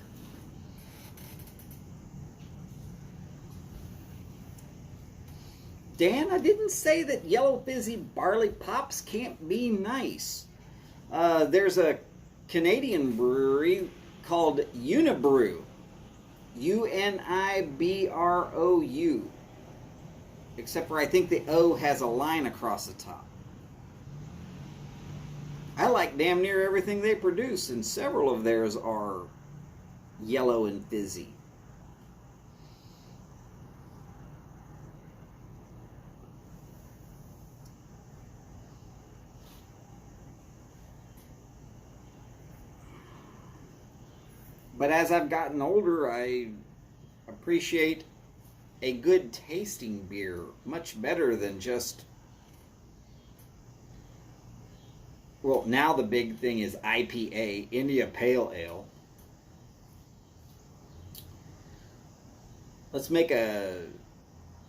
Dan, I didn't say that yellow fizzy barley pops can't be nice. There's a Canadian brewery called Unibrew. U-N-I-B-R-O-U. Except for I think the O has a line across the top. I like damn near everything they produce, and several of theirs are yellow and fizzy. But as I've gotten older, I appreciate a good tasting beer much better than just... Well, now the big thing is IPA, India Pale Ale. Let's make a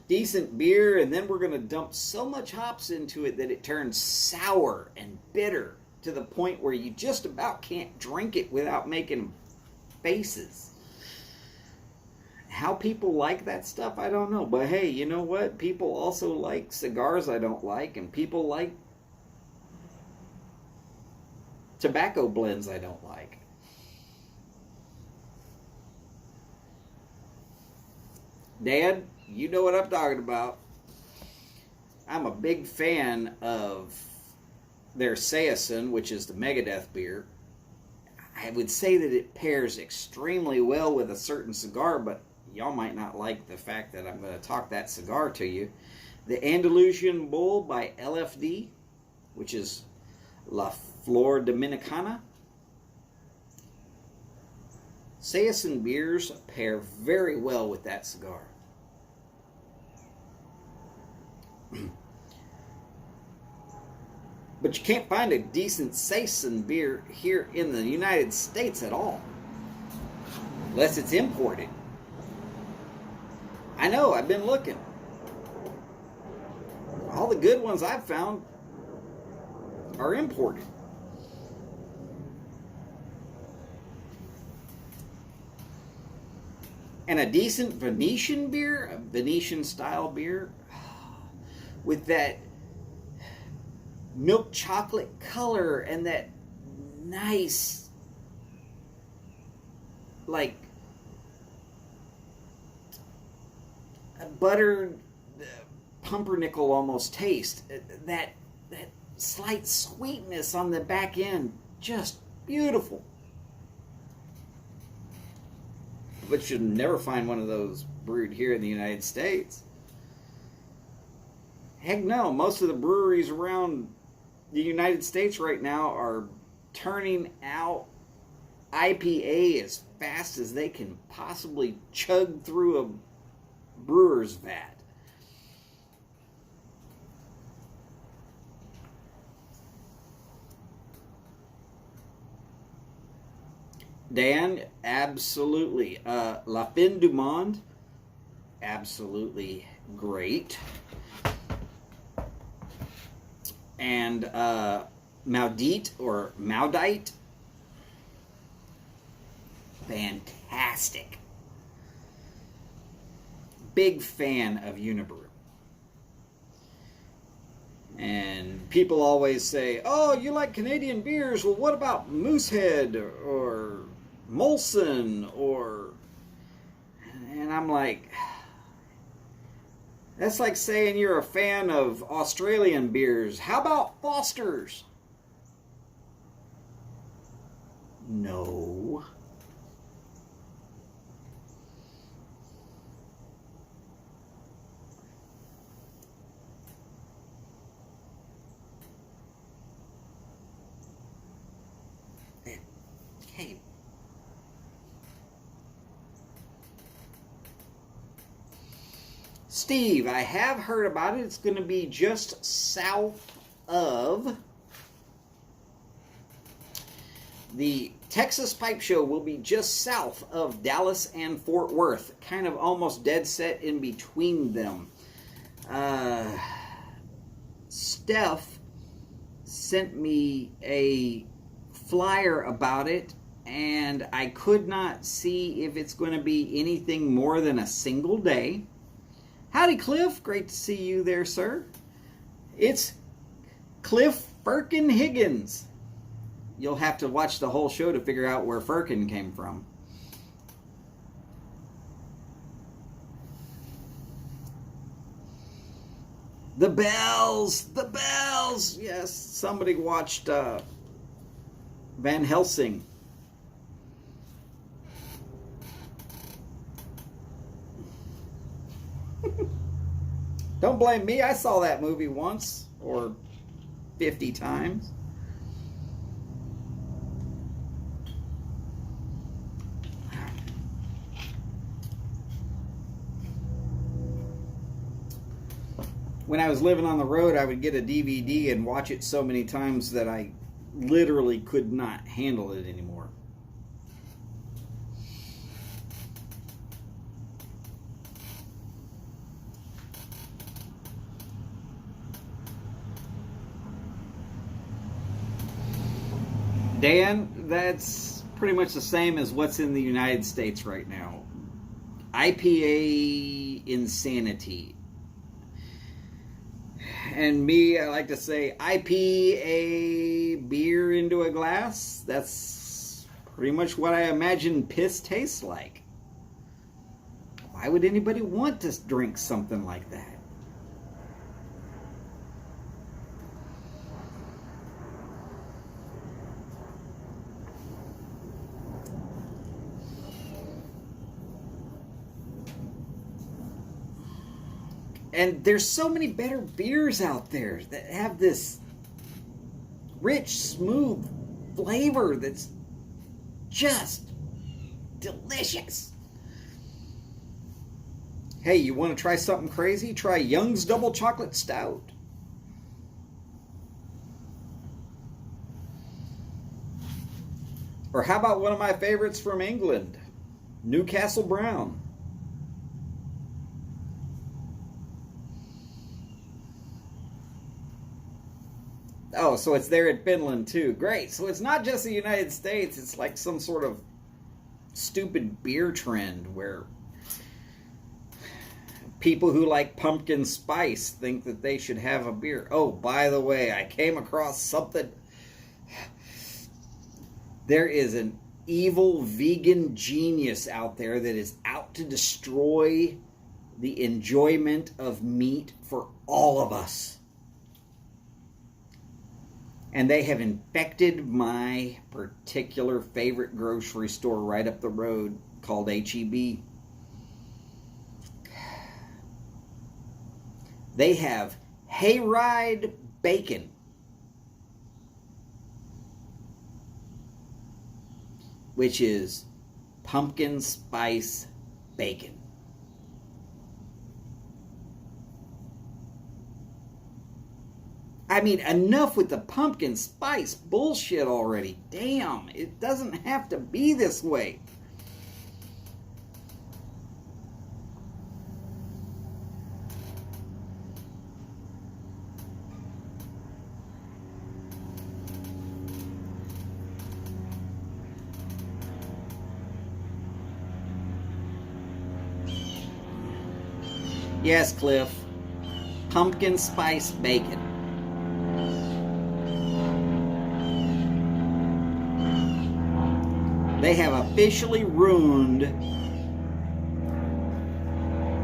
decent beer, and then we're going to dump so much hops into it that it turns sour and bitter to the point where you just about can't drink it without making faces. How people like that stuff, I don't know. But hey, you know what? People also like cigars I don't like, and people like tobacco blends I don't like. Dad, you know what I'm talking about. I'm a big fan of their Season, which is the Megadeth beer. I would say that it pairs extremely well with a certain cigar, but y'all might not like the fact that I'm going to talk that cigar to you. The Andalusian Bull by LFD, which is La Flor Dominicana. Saison beers pair very well with that cigar. But you can't find a decent Saison beer here in the United States at all, unless it's imported. I know, I've been looking. All the good ones I've found are imported. And a decent Venetian beer, a Venetian style beer, with that milk chocolate color and that nice, like, a buttered pumpernickel almost taste. That slight sweetness on the back end, just beautiful. But you'll never find one of those brewed here in the United States. Heck no, most of the breweries around the United States right now are turning out IPA as fast as they can possibly chug through a brewer's vat. Dan, absolutely. La Fin du Monde, absolutely great. And Maudite or Maudite, fantastic. Big fan of Unibrew. And people always say, oh, you like Canadian beers? Well, what about Moosehead or Molson or... And I'm like, that's like saying you're a fan of Australian beers. How about Foster's? No. Hey. Steve, I have heard about it. It's going to be just south of the Texas Pipe Show. Will be just south of Dallas and Fort Worth, kind of almost dead set in between them. Steph sent me a flyer about it, and I could not see if it's going to be anything more than a single day. Howdy, Cliff. Great to see you there, sir. It's Cliff Firkin Higgins. You'll have to watch the whole show to figure out where Firkin came from. The bells! The bells! Yes, somebody watched Van Helsing. Don't blame me. I saw that movie once or 50 times. When I was living on the road, I would get a DVD and watch it so many times that I literally could not handle it anymore. Dan, that's pretty much the same as what's in the United States right now. IPA insanity. And me, I like to say, IPA beer into a glass. That's pretty much what I imagine piss tastes like. Why would anybody want to drink something like that? And there's so many better beers out there that have this rich, smooth flavor that's just delicious. Hey, you want to try something crazy? Try Young's Double Chocolate Stout. Or how about one of my favorites from England, Newcastle Brown. Oh, so it's there in Finland too. Great. So it's not just the United States. It's like some sort of stupid beer trend where people who like pumpkin spice think that they should have a beer. Oh, by the way, I came across something. There is an evil vegan genius out there that is out to destroy the enjoyment of meat for all of us. And they have infected my particular favorite grocery store right up the road called H-E-B. They have hayride bacon. Which is pumpkin spice bacon. I mean, enough with the pumpkin spice bullshit already. Damn, it doesn't have to be this way. Yes, Cliff. Pumpkin spice bacon. They have officially ruined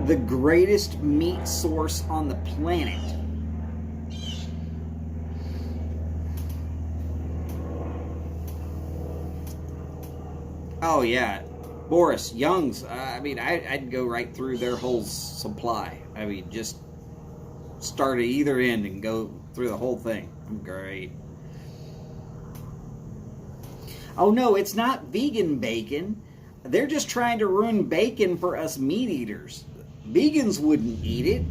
the greatest meat source on the planet. Oh, yeah. Boris, Young's, I mean, I'd go right through their whole supply. I mean, just start at either end and go through the whole thing. Great. Oh, no, it's not vegan bacon. They're just trying to ruin bacon for us meat eaters. Vegans wouldn't eat it.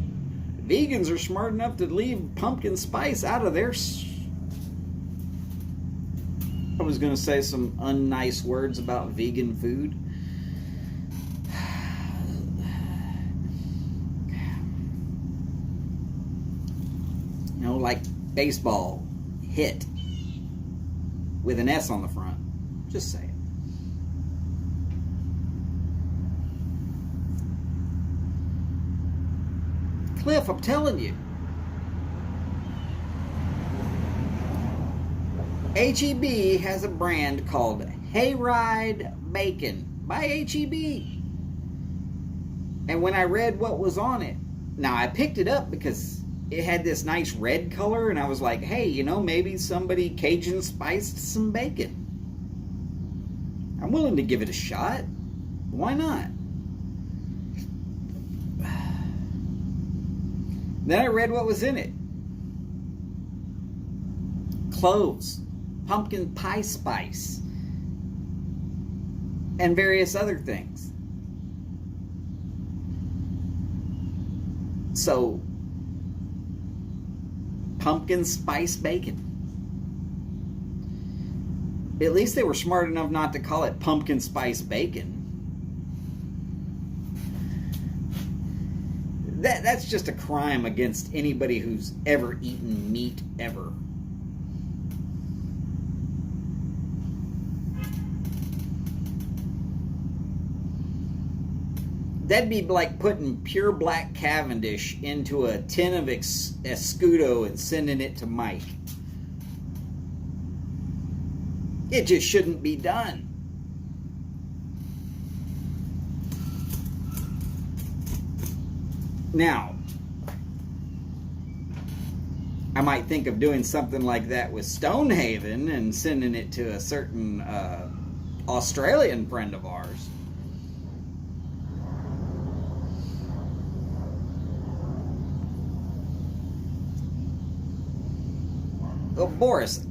Vegans are smart enough to leave pumpkin spice out of their... I was going to say some unnice words about vegan food. You know, like baseball, hit, with an S on the front. Just saying. Cliff, I'm telling you. H-E-B has a brand called Hayride Bacon by H-E-B. And when I read what was on it, now I picked it up because it had this nice red color, and I was like, hey, you know, maybe somebody Cajun spiced some bacon. I'm willing to give it a shot. Why not? Then I read what was in it. Cloves, pumpkin pie spice, and various other things. So, pumpkin spice bacon. At least they were smart enough not to call it pumpkin spice bacon. That's just a crime against anybody who's ever eaten meat ever. That'd be like putting pure black Cavendish into a tin of Escudo and sending it to Mike. It just shouldn't be done. Now, I might think of doing something like that with Stonehaven and sending it to a certain Australian friend of ours. Oh, Boris,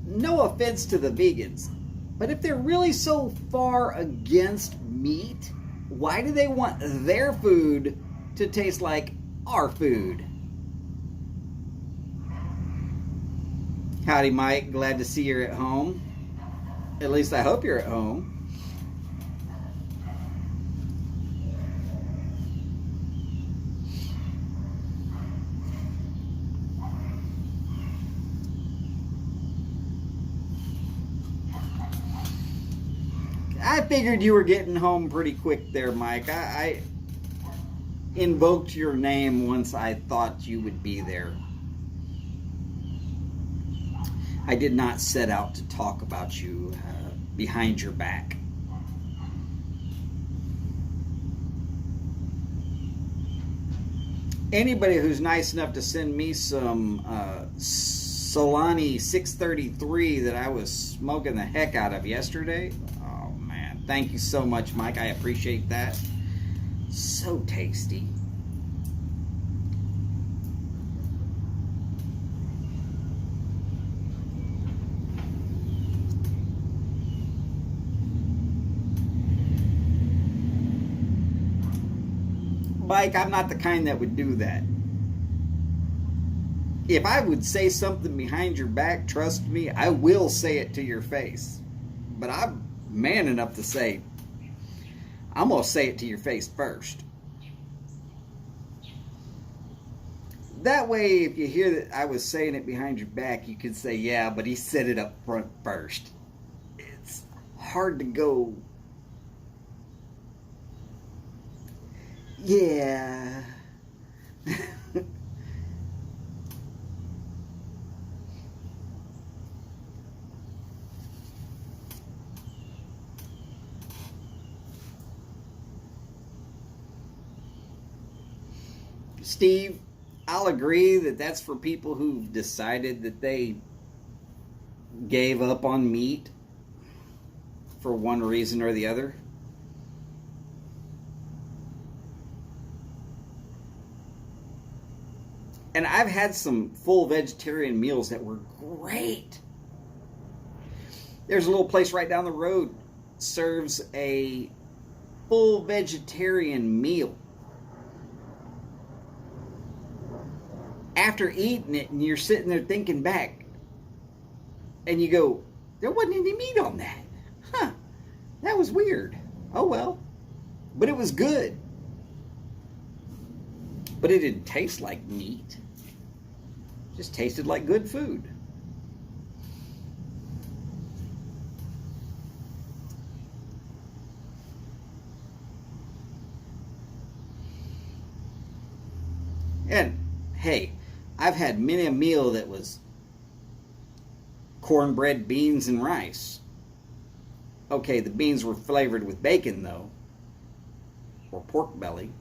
no offense to the vegans, but if they're really so far against meat, why do they want their food to taste like our food? Howdy, Mike. Glad to see you're at home. At least I hope you're at home. I figured you were getting home pretty quick there, Mike. I invoked your name once I thought you would be there. I did not set out to talk about you behind your back. Anybody who's nice enough to send me some Solani 633 that I was smoking the heck out of yesterday, oh man, thank you so much, Mike. I appreciate that. So tasty. Mike, I'm not the kind that would do that. If I would say something behind your back, trust me, I will say it to your face. But I'm man enough to say, I'm going to say it to your face first. That way, if you hear that I was saying it behind your back, you could say, yeah, but he said it up front first. It's hard to go, yeah. Steve, I'll agree that that's for people who've decided that they gave up on meat for one reason or the other. And I've had some full vegetarian meals that were great. There's a little place right down the road serves a full vegetarian meal. After eating it and you're sitting there thinking back and you go, there wasn't any meat on that. Huh, that was weird. Oh well, but it was good. But it didn't taste like meat. It just tasted like good food. And hey, I've had many a meal that was cornbread, beans, and rice. Okay, the beans were flavored with bacon, though, or pork belly.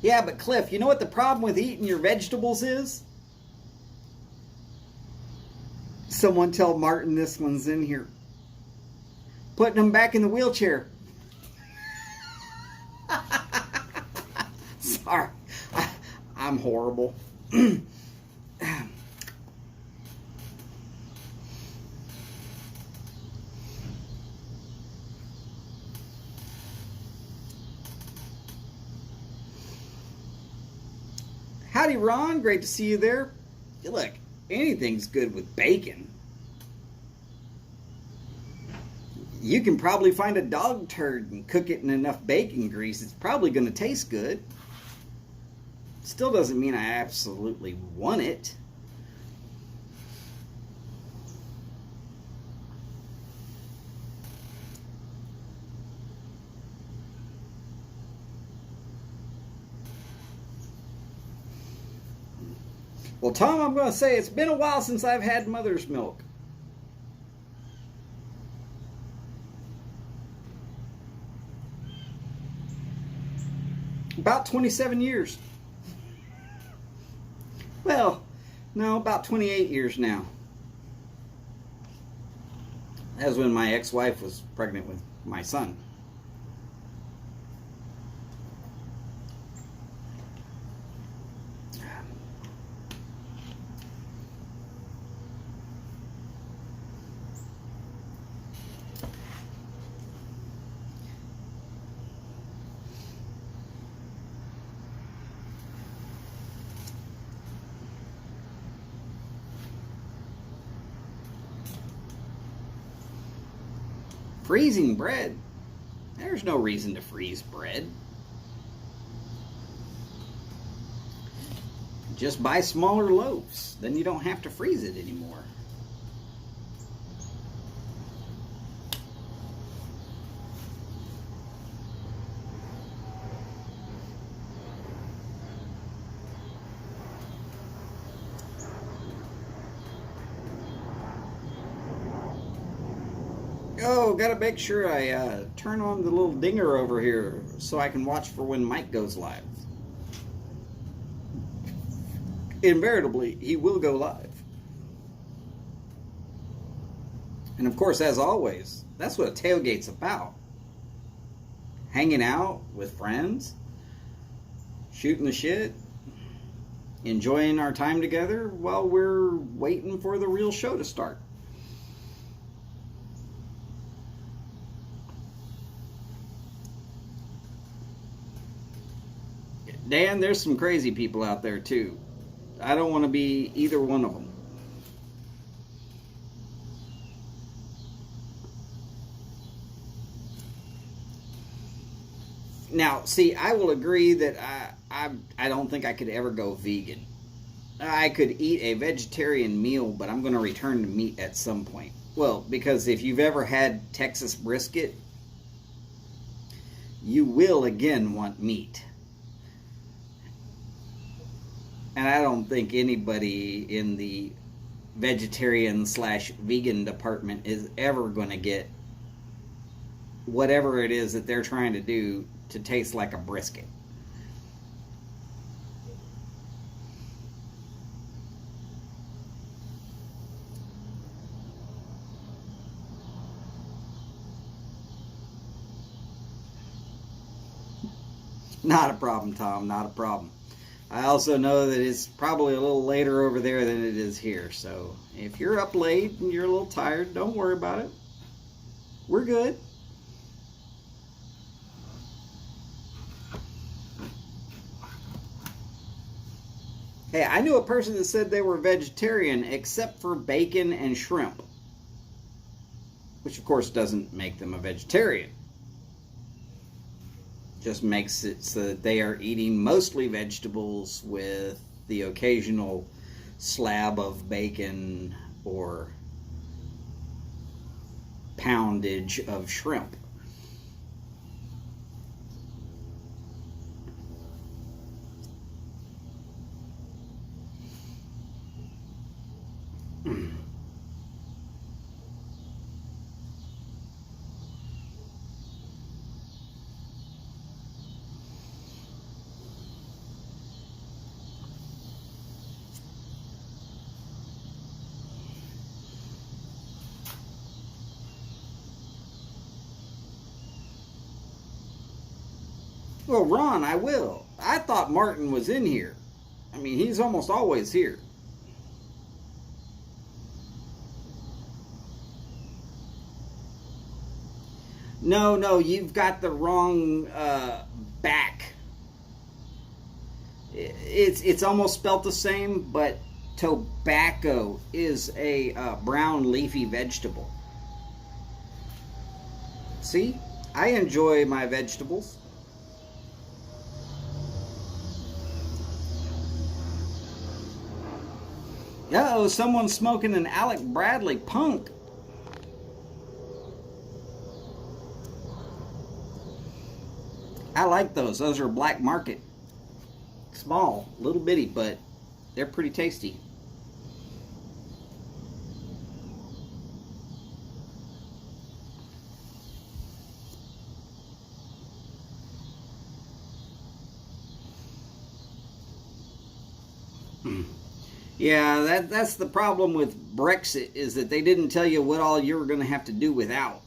Yeah, but Cliff, you know what the problem with eating your vegetables is? Someone tell Martin this one's in here. Putting them back in the wheelchair. Sorry, I'm horrible. Howdy, Ron. Great to see you there. Look, anything's good with bacon. You can probably find a dog turd and cook it in enough bacon grease. It's probably going to taste good. Still doesn't mean I absolutely want it. Well, Tom, I'm going to say it's been a while since I've had mother's milk. About 27 years. Well, no, about 28 years now. That was when my ex-wife was pregnant with my son. Freezing bread? There's no reason to freeze bread. Just buy smaller loaves. Then you don't have to freeze it anymore. Oh, gotta make sure I turn on the little dinger over here so I can watch for when Mike goes live. Invariably, he will go live. And of course, as always, that's what a tailgate's about. Hanging out with friends, shooting the shit, enjoying our time together while we're waiting for the real show to start. Dan, there's some crazy people out there too. I don't want to be either one of them. Now, see, I will agree that I don't think I could ever go vegan. I could eat a vegetarian meal, but I'm going to return to meat at some point. Well, because if you've ever had Texas brisket, you will again want meat. And I don't think anybody in the vegetarian/vegan department is ever going to get whatever it is that they're trying to do to taste like a brisket. Not a problem, Tom, not a problem. I also know that it's probably a little later over there than it is here. So if you're up late and you're a little tired, don't worry about it. We're good. Hey, I knew a person that said they were vegetarian except for bacon and shrimp, which of course doesn't make them a vegetarian. Just makes it so that they are eating mostly vegetables with the occasional slab of bacon or poundage of shrimp. Well, Ron, I will. I thought Martin was in here. I mean, he's almost always here. No, you've got the wrong back. It's almost spelt the same, but tobacco is a brown leafy vegetable. See? I enjoy my vegetables. Uh-oh, someone's smoking an Alec Bradley Punk. I like those. Those are black market. Small, little bitty, but they're pretty tasty. Yeah, that's the problem with Brexit, is that they didn't tell you what all you were going to have to do without.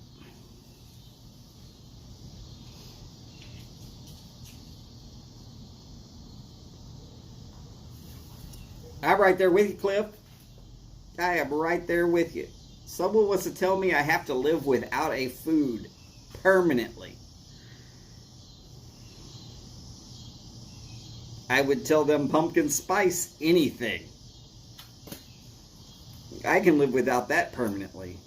I'm right there with you, Cliff. I am right there with you. Someone wants to tell me I have to live without a food permanently. I would tell them pumpkin spice anything. I can live without that permanently.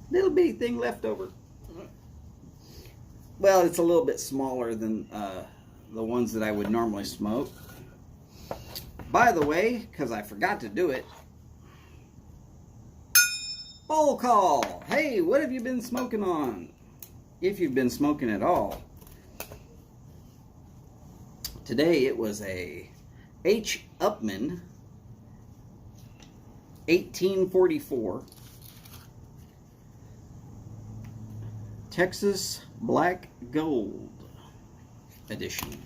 Little bitty thing left over. Well, it's a little bit smaller than the ones that I would normally smoke. By the way, because I forgot to do it, bowl call. Hey, what have you been smoking on? If you've been smoking at all. Today it was a H. Upmann 1844 Texas Black Gold edition.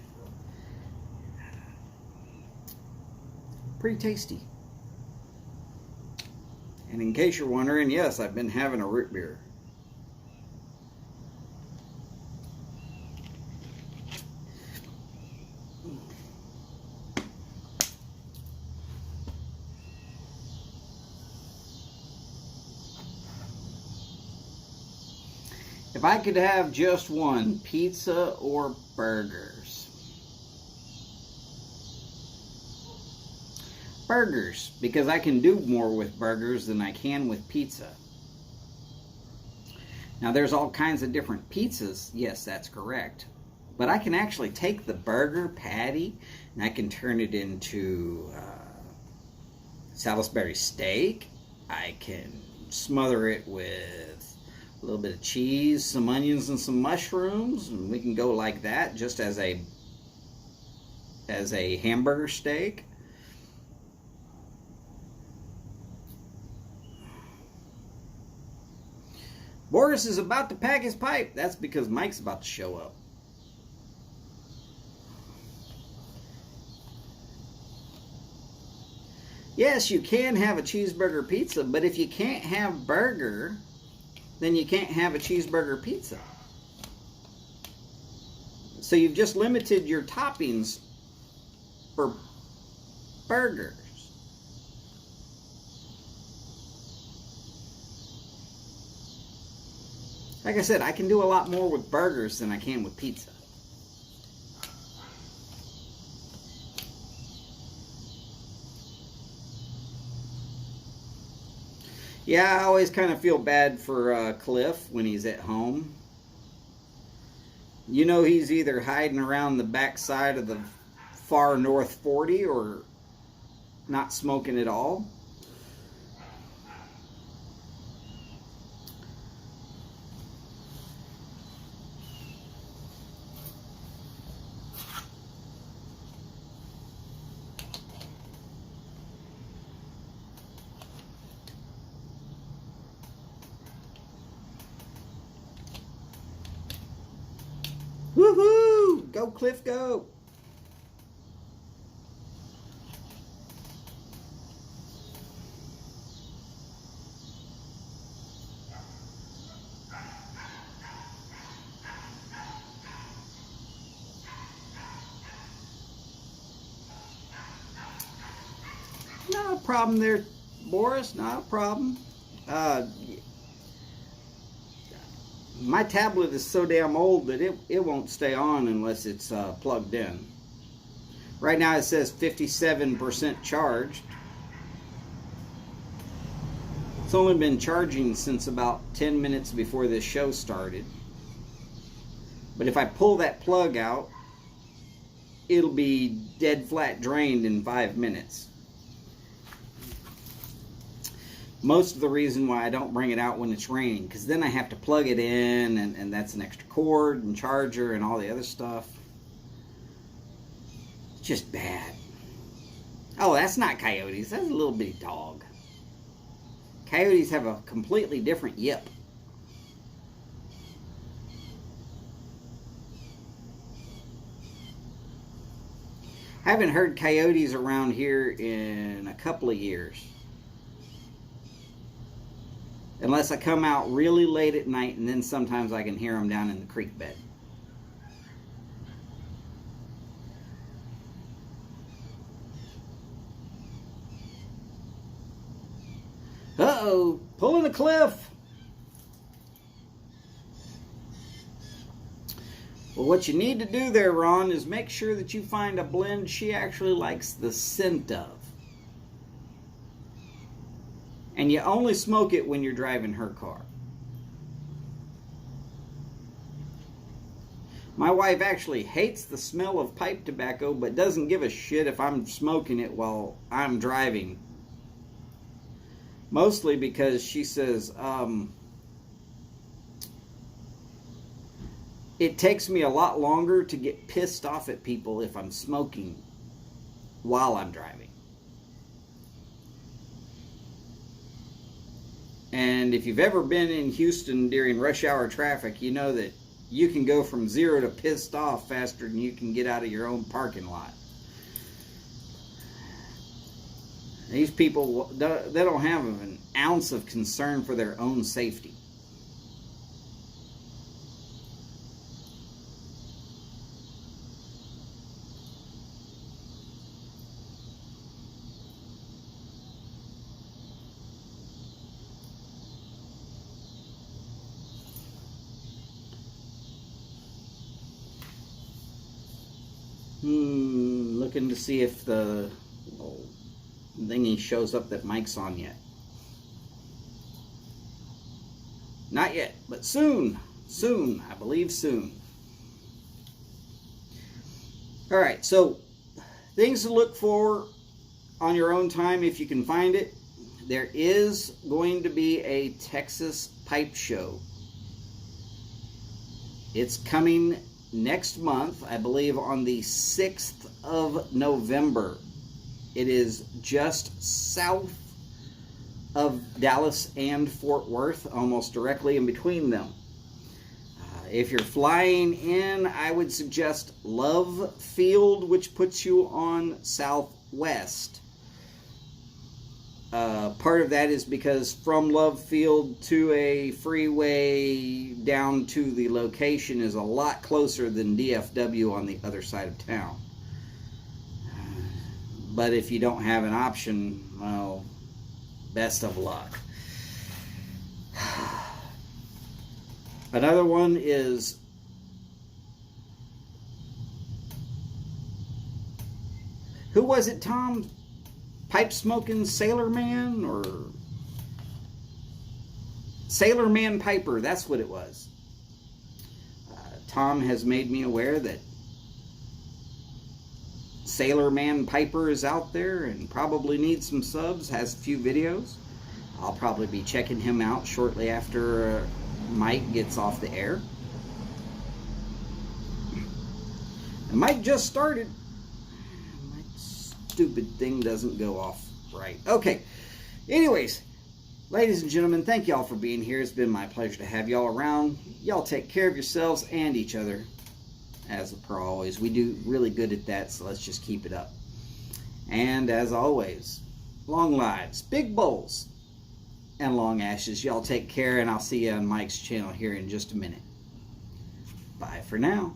Pretty tasty. And in case you're wondering, yes, I've been having a root beer. If I could have just one, pizza or burgers? Burgers, because I can do more with burgers than I can with pizza. Now there's all kinds of different pizzas, yes, that's correct. But I can actually take the burger patty and I can turn it into Salisbury steak. I can smother it with a little bit of cheese, some onions, and some mushrooms, and we can go like that, just as a hamburger steak. Boris is about to pack his pipe. That's because Mike's about to show up. Yes, you can have a cheeseburger pizza, but if you can't have burger, then you can't have a cheeseburger pizza. So you've just limited your toppings for burgers. Like I said, I can do a lot more with burgers than I can with pizza. Yeah, I always kind of feel bad for Cliff when he's at home. You know, he's either hiding around the backside of the far north 40 or not smoking at all. Woohoo! Go, Cliff, go! Not a problem there, Boris. Not a problem. My tablet is so damn old that it won't stay on unless it's plugged in. Right now it says 57% charged. It's only been charging since about 10 minutes before this show started. But if I pull that plug out, it'll be dead flat drained in 5 minutes. Most of the reason why I don't bring it out when it's raining, because then I have to plug it in, and that's an extra cord and charger and all the other stuff. It's just bad. Oh, that's not coyotes. That's a little bitty dog. Coyotes have a completely different yip. I haven't heard coyotes around here in a couple of years. unless I come out really late at night, and then sometimes I can hear them down in the creek bed. Uh-oh, pulling a cliff. Well, what you need to do there, Ron, is make sure that you find a blend she actually likes the scent of. And you only smoke it when you're driving her car. My wife actually hates the smell of pipe tobacco, but doesn't give a shit if I'm smoking it while I'm driving. Mostly because she says, it takes me a lot longer to get pissed off at people if I'm smoking while I'm driving. And if you've ever been in Houston during rush hour traffic, you know that you can go from 0 to pissed off faster than you can get out of your own parking lot. These people, they don't have an ounce of concern for their own safety. Looking to see if the thingy shows up that mic's on yet. Not yet, but soon. Soon, I believe soon. Alright, so things to look for on your own time if you can find it. There is going to be a Texas pipe show. It's coming next month, I believe on the 6th of November. It is just south of Dallas and Fort Worth, almost directly in between them. If you're flying in, I would suggest Love Field, which puts you on Southwest. Part of that is because from Love Field to a freeway down to the location is a lot closer than DFW on the other side of town. But if you don't have an option, well, best of luck. Another one is who was it, Tom? Pipe smoking Sailor Man, or Sailor Man Piper, that's what it was. Tom has made me aware that Sailor Man Piper is out there and probably needs some subs, has a few videos. I'll probably be checking him out shortly after Mike gets off the air. And Mike just started. My stupid thing doesn't go off right. Okay. Anyways, ladies and gentlemen, thank y'all for being here. It's been my pleasure to have y'all around. Y'all take care of yourselves and each other. As per always, we do really good at that, so let's just keep it up. And as always, long lives, big bowls, and long ashes. Y'all take care, and I'll see you on Mike's channel here in just a minute. Bye for now.